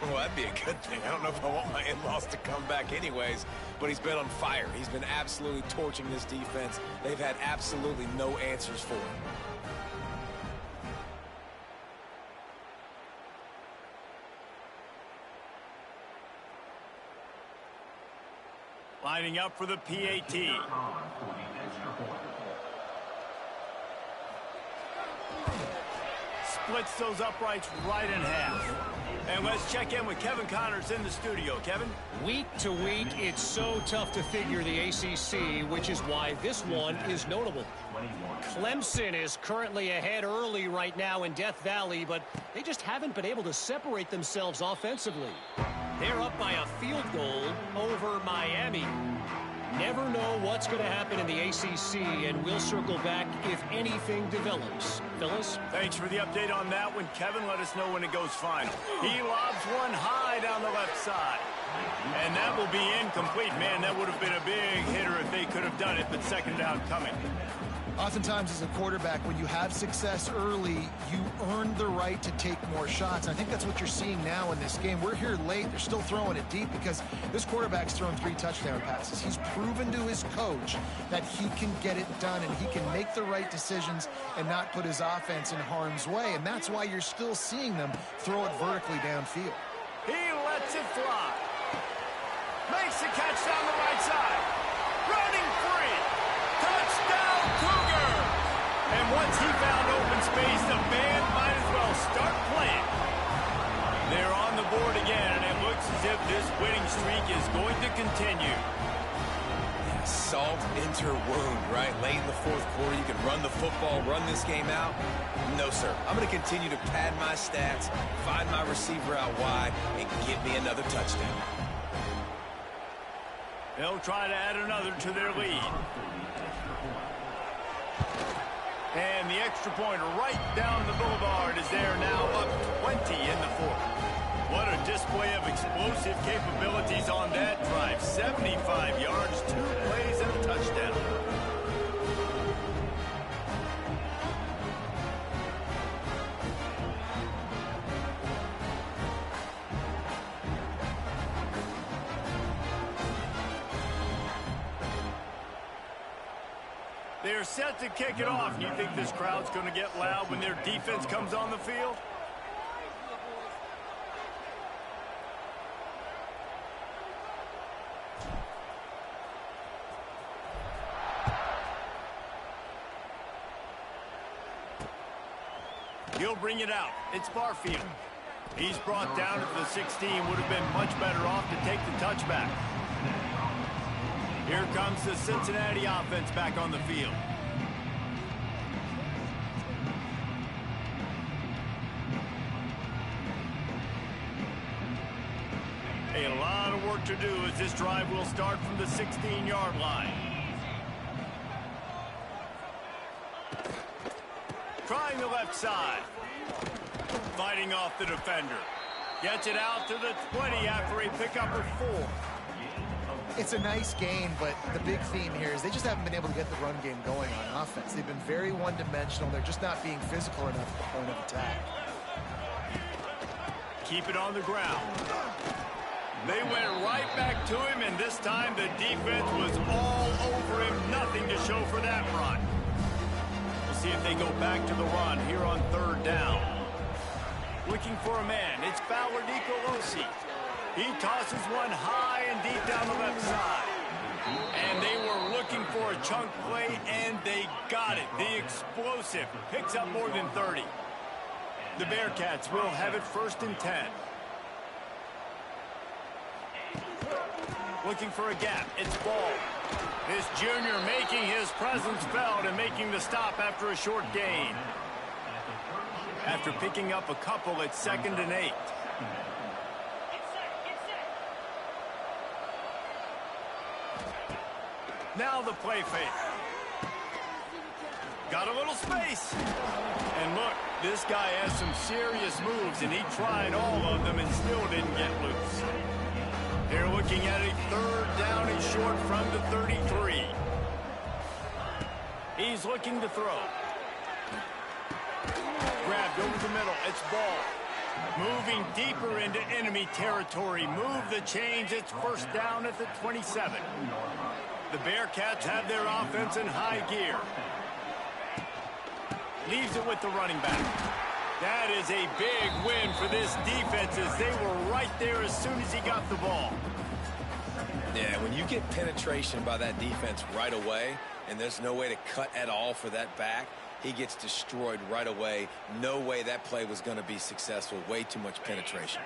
Well, that'd be a good thing. I don't know if I want my in-laws to come back anyways, but he's been on fire. He's been absolutely torching this defense. They've had absolutely no answers for him. Lining up for the PAT. Splits those uprights right in half. And let's check in with Kevin Connors in the studio. Kevin? Week to week, it's so tough to figure the ACC, which is why this one is notable. Clemson is currently ahead early right now in Death Valley, but they just haven't been able to separate themselves offensively. They're up by a field goal over Miami. Never know what's going to happen in the ACC, and we'll circle back if anything develops. Phyllis? Thanks for the update on that one, Kevin. Let us know when it goes final. He lobs one high down the left side. And that will be incomplete. Man, that would have been a big hitter if they could have done it, but second down coming. Oftentimes as a quarterback, when you have success early, you earn the right to take more shots. I think that's what you're seeing now in this game. We're here late. They're still throwing it deep because this quarterback's thrown 3 touchdown passes. He's proven to his coach that he can get it done and he can make the right decisions and not put his offense in harm's way. And that's why you're still seeing them throw it vertically downfield. He lets it fly. Makes the catch down the right side. Running free. Touchdown, Cougar! And once he found open space, the band might as well start playing. They're on the board again, and it looks as if this winning streak is going to continue. Salt into wound, right? Late in the fourth quarter, you can run the football, run this game out. No, sir. I'm going to continue to pad my stats, find my receiver out wide, and give me another touchdown. They'll try to add another to their lead. And the extra point right down the boulevard is there now, up 20 in the fourth. What a display of explosive capabilities on that drive. 75 yards, 2 plays, and a touchdown. They're set to kick it off. You think this crowd's going to get loud when their defense comes on the field? He'll bring it out. It's Barfield. He's brought down at the 16. Would have been much better off to take the touchback. Here comes the Cincinnati offense back on the field. A lot of work to do as this drive will start from the 16-yard line. Trying the left side. Fighting off the defender. Gets it out to the 20 after a pickup of 4. It's a nice game, but the big theme here is they just haven't been able to get the run game going on offense. They've been very one-dimensional. They're just not being physical enough at the point of attack. Keep it on the ground. They went right back to him, and this time the defense was all over him. Nothing to show for that run. We'll see if they go back to the run here on third down. Looking for a man. It's Fowler Nicolosi. He tosses one high and deep down the left side. And they were looking for a chunk play, and they got it. The explosive picks up more than 30. The Bearcats will have it 1st and 10. Looking for a gap. It's Ball. This junior making his presence felt and making the stop after a short gain. After picking up a couple, it's 2nd and 8. Now the play fake. Got a little space. And look, this guy has some serious moves, and he tried all of them and still didn't get loose. They're looking at a 3rd down and short from the 33. He's looking to throw. Grabbed over the middle. It's Ball. Moving deeper into enemy territory. Move the chains. It's 1st down at the 27. The Bearcats have their offense in high gear. Leaves it with the running back. That is a big win for this defense as they were right there as soon as he got the ball. Yeah, when you get penetration by that defense right away, and there's no way to cut at all for that back, he gets destroyed right away. No way that play was going to be successful. Way too much penetration.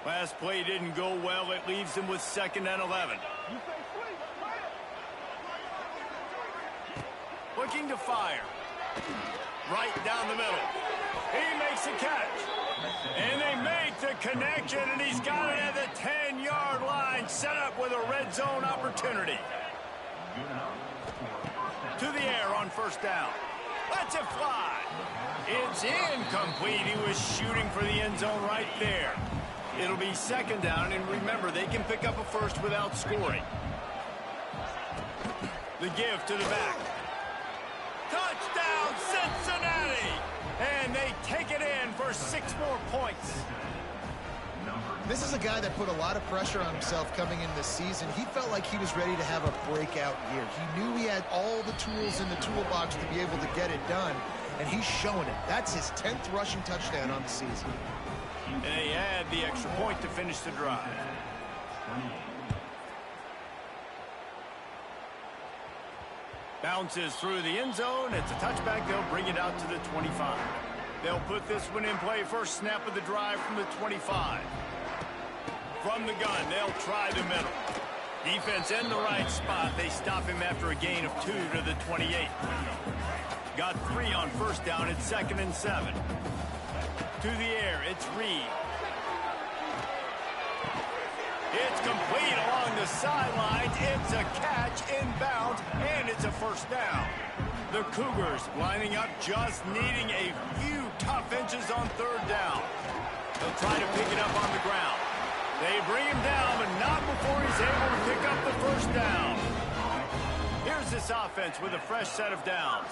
Last play didn't go well. It leaves him with 2nd and 11. Looking to fire. Right down the middle. He makes a catch. And they make the connection, and he's got it at the 10-yard line, set up with a red zone opportunity. To the air on 1st down. Lets it fly. It's incomplete. He was shooting for the end zone right there. It'll be 2nd down, and remember, they can pick up a first without scoring. The give to the back. Touchdown, Cincinnati! And they take it in for 6 more points. This is a guy that put a lot of pressure on himself coming into this season. He felt like he was ready to have a breakout year. He knew he had all the tools in the toolbox to be able to get it done, and he's showing it. That's his 10th rushing touchdown on the season. And they add the extra point to finish the drive. Bounces through the end zone. It's a touchback. They'll bring it out to the 25. They'll put this one in play. First snap of the drive from the 25. From the gun, they'll try the middle. Defense in the right spot. They stop him after a gain of 2 to the 28. Got 3 on 1st down. It's 2nd and 7. To the air, it's Reed. It's complete along the sidelines. It's a catch inbounds, and it's a 1st down. The Cougars lining up, just needing a few tough inches on 3rd down. They'll try to pick it up on the ground. They bring him down, but not before he's able to pick up the 1st down. Here's this offense with a fresh set of downs.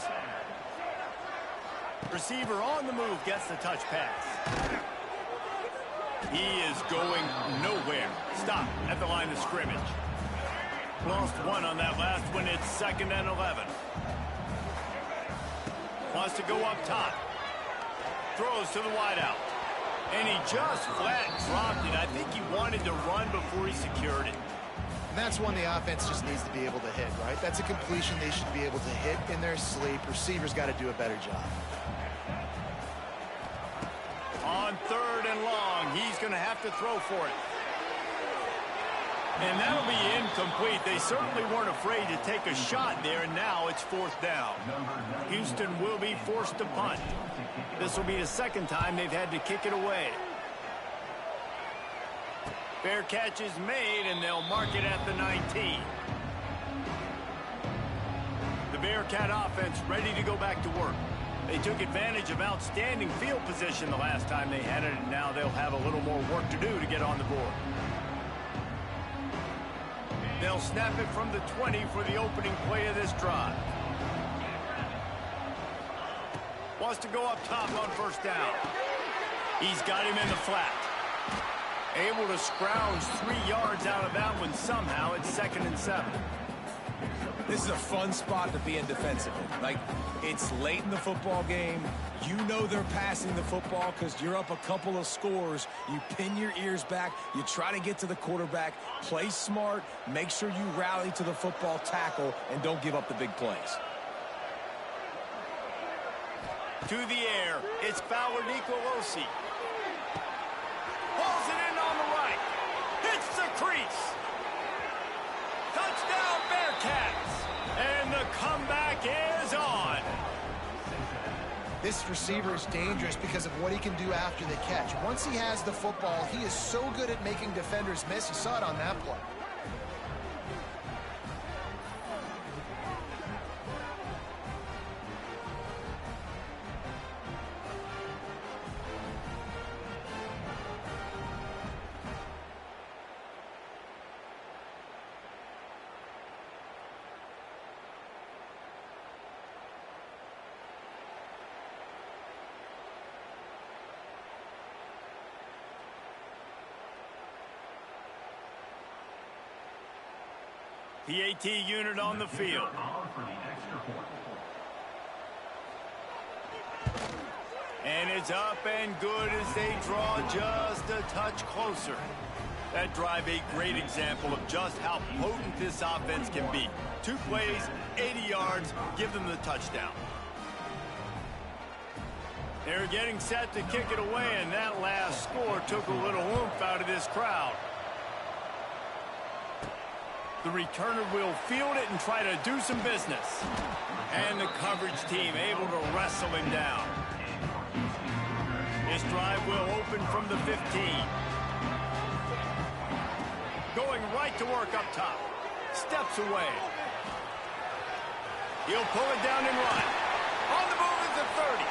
Receiver on the move gets the touch pass. He is going nowhere. Stop at the line of scrimmage. Lost 1 on that last one. It's 2nd and 11. Wants to go up top. Throws to the wideout. And he just flat dropped it. I think he wanted to run before he secured it. And that's one the offense just needs to be able to hit, right? That's a completion they should be able to hit in their sleep. Receivers got to do a better job. On 3rd and long, he's going to have to throw for it. And that'll be incomplete. They certainly weren't afraid to take a shot there, and now it's 4th down. Houston will be forced to punt. This will be the 2nd time they've had to kick it away. Fair catch is made, and they'll mark it at the 19. The Bearcat offense ready to go back to work. They took advantage of outstanding field position the last time they had it, and now they'll have a little more work to do to get on the board. They'll snap it from the 20 for the opening play of this drive. Wants to go up top on 1st down. He's got him in the flat. Able to scrounge 3 yards out of that one somehow. It's 2nd and 7. This is a fun spot to be in defensively. Like, it's late in the football game. You know they're passing the football because you're up a couple of scores. You pin your ears back. You try to get to the quarterback. Play smart. Make sure you rally to the football tackle and don't give up the big plays. To the air, it's Fowler Nicolosi. Pulls it in on the right. Hits the crease. Touchdown, Bearcats. And the comeback is on. This receiver is dangerous because of what he can do after the catch. Once he has the football, he is so good at making defenders miss. You saw it on that play. PAT unit on the field. And it's up and good as they draw just a touch closer. That drive, a great example of just how potent this offense can be. 2 plays, 80 yards, give them the touchdown. They're getting set to kick it away, and that last score took a little oomph out of this crowd. The returner will field it and try to do some business. And the coverage team able to wrestle him down. This drive will open from the 15. Going right to work up top. Steps away. He'll pull it down and run. On the move is the 30.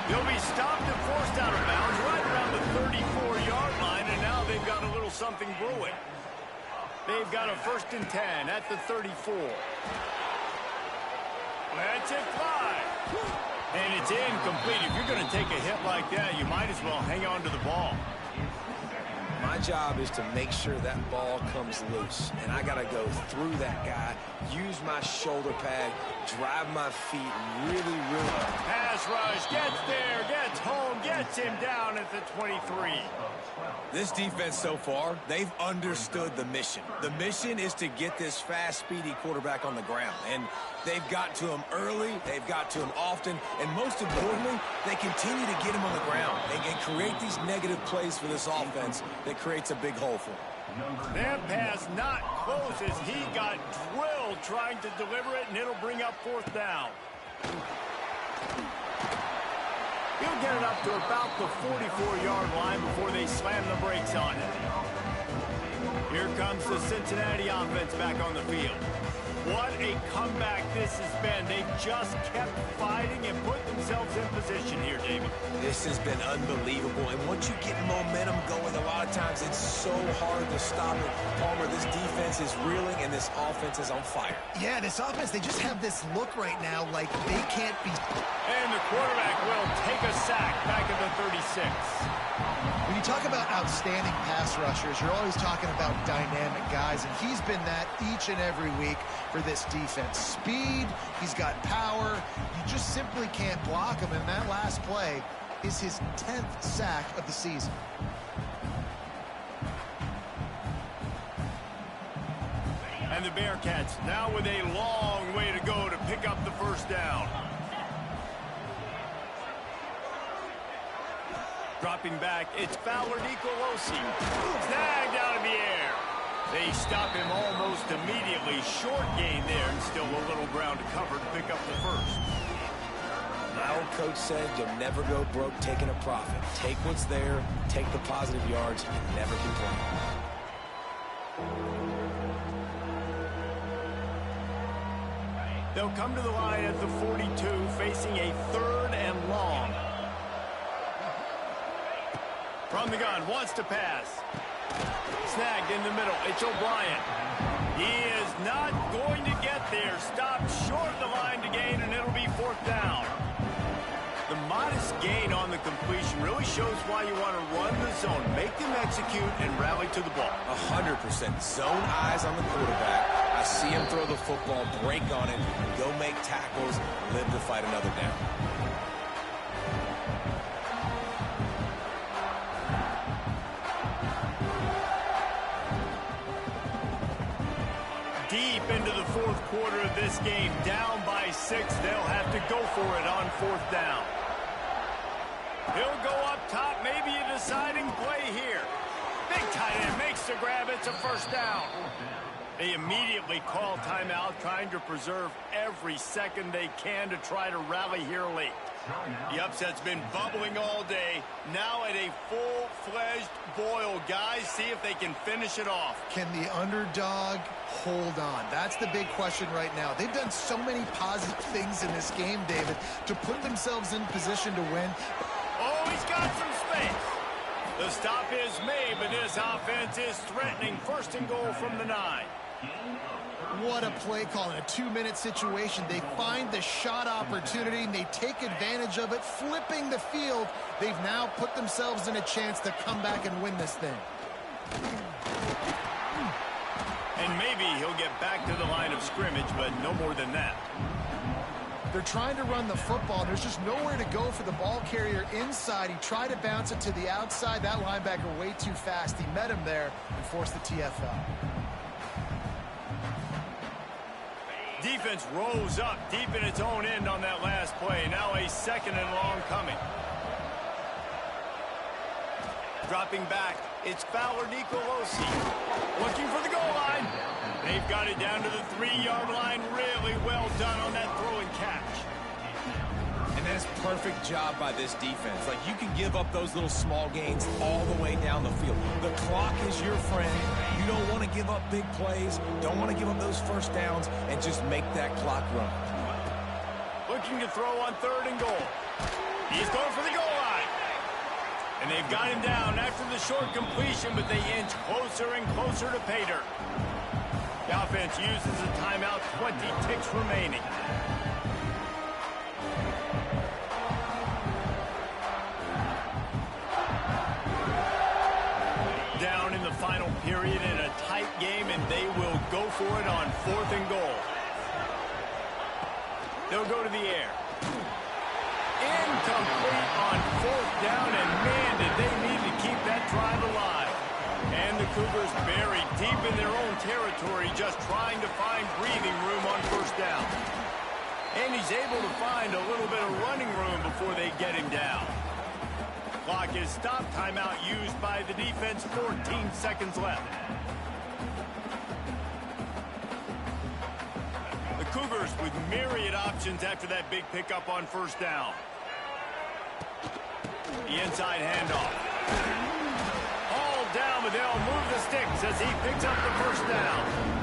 He'll be stopped and forced out of bounds right around the 34-yard line, and now they've got a little something brewing. They've got a 1st and 10 at the 34. Lets it fly. And it's incomplete. If you're going to take a hit like that, you might as well hang on to the ball. My job is to make sure that ball comes loose. And I got to go through that guy, use my shoulder pad, drive my feet really. Pass rush, gets there, gets home, gets him down at the 23. This defense so far, they've understood the mission. The mission is to get this fast, speedy quarterback on the ground. And they've got to him early, they've got to him often, and most importantly, they continue to get him on the ground and create these negative plays for this offense that creates a big hole for him. That pass not close as he got drilled trying to deliver it, and it'll bring up 4th down. He'll get it up to about the 44-yard line before they slam the brakes on it. Here comes the Cincinnati offense back on the field. What a comeback this has been. They've just kept fighting and put themselves in position here, David. This has been unbelievable. And once you get momentum going, a lot of times it's so hard to stop it. Palmer, this defense is reeling and this offense is on fire. Yeah, this offense, they just have this look right now like they can't be... And the quarterback will take a sack back at the 36. When you talk about outstanding pass rushers, you're always talking about dynamic guys, and he's been that each and every week for this defense. Speed, he's got power. You just simply can't block him, and that last play is his 10th sack of the season. And the Bearcats now with a long way to go to pick up the 1st down. Dropping back, it's Fowler Nicolosi. Snagged out of the air. They stop him almost immediately. Short gain there, and still a little ground to cover to pick up the 1st. My old coach said you'll never go broke taking a profit. Take what's there, take the positive yards, and never complain. They'll come to the line at the 42, facing a 3rd and long. From the gun, wants to pass. Snagged in the middle, it's O'Brien. He is not going to get there. Stopped short of the line to gain, and it'll be 4th down. The modest gain on the completion really shows why you want to run the zone, make them execute, and rally to the ball. 100%. Zone eyes on the quarterback. I see him throw the football, break on it, go make tackles, live to fight another down. Deep into the fourth quarter of this game, down by 6, they'll have to go for it on 4th down. He'll go up top, maybe a deciding play here. Big tight end makes the grab, it's a 1st down. They immediately call timeout, trying to preserve every second they can to try to rally here late. The upset's been bubbling all day. Now at a full-fledged boil. Guys, see if they can finish it off. Can the underdog hold on? That's the big question right now. They've done so many positive things in this game, David, to put themselves in position to win. Oh, he's got some space. The stop is made, but this offense is threatening. 1st and goal from the 9. What a play call in a 2-minute situation. They find the shot opportunity, and they take advantage of it, flipping the field. They've now put themselves in a chance to come back and win this thing. And maybe he'll get back to the line of scrimmage, but no more than that. They're trying to run the football. There's just nowhere to go for the ball carrier inside. He tried to bounce it to the outside. That linebacker way too fast. He met him there and forced the TFL. Defense rose up deep in its own end on that last play. Now a 2nd and long coming. Dropping back, it's Fowler Nicolosi. Looking for the goal line. They've got it down to the 3-yard line. Really well done on that throw and catch. And that's perfect job by this defense. Like, you can give up those little small gains all the way down the field. The clock is your friend. You don't want to give up big plays. Don't want to give up those 1st downs and just make that clock run. Looking to throw on 3rd and goal. He's going for the goal line. And they've got him down after the short completion, but they inch closer and closer to pay dirt. The offense uses a timeout, 20 ticks remaining. Down in the final period in a tight game, and they will go for it on 4th and goal. They'll go to the air. Incomplete on 4th down, and man, did they need to keep that drive alive. And the Cougars buried deep in their own territory, just trying to find breathing room on 1st down. And he's able to find a little bit of running room before they get him down. Clock is stopped. Timeout used by the defense. 14 seconds left. The Cougars with myriad options after that big pickup on 1st down. The inside handoff. All down, but they'll move the sticks as he picks up the 1st down.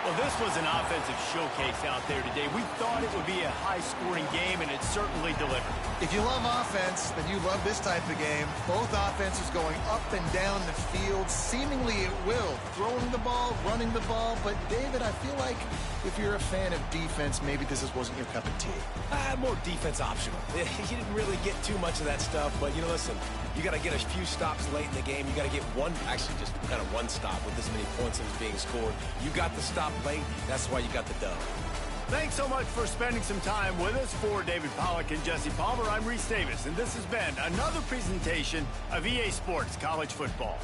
Well, this was an offensive showcase out there today. We thought it would be a high-scoring game, and it certainly delivered. If you love offense, then you love this type of game. Both offenses going up and down the field, seemingly at will, throwing the ball, running the ball. But, David, I feel like if you're a fan of defense, maybe this wasn't your cup of tea. More defense optional. You didn't really get too much of that stuff, but, you know, listen, you got to get a few stops late in the game. You got to get just kind of one stop with this many points that was being scored. You got the stop late. That's why you got the dub. Thanks so much for spending some time with us. For David Pollack and Jesse Palmer, I'm Reese Davis, and this has been another presentation of EA Sports College Football.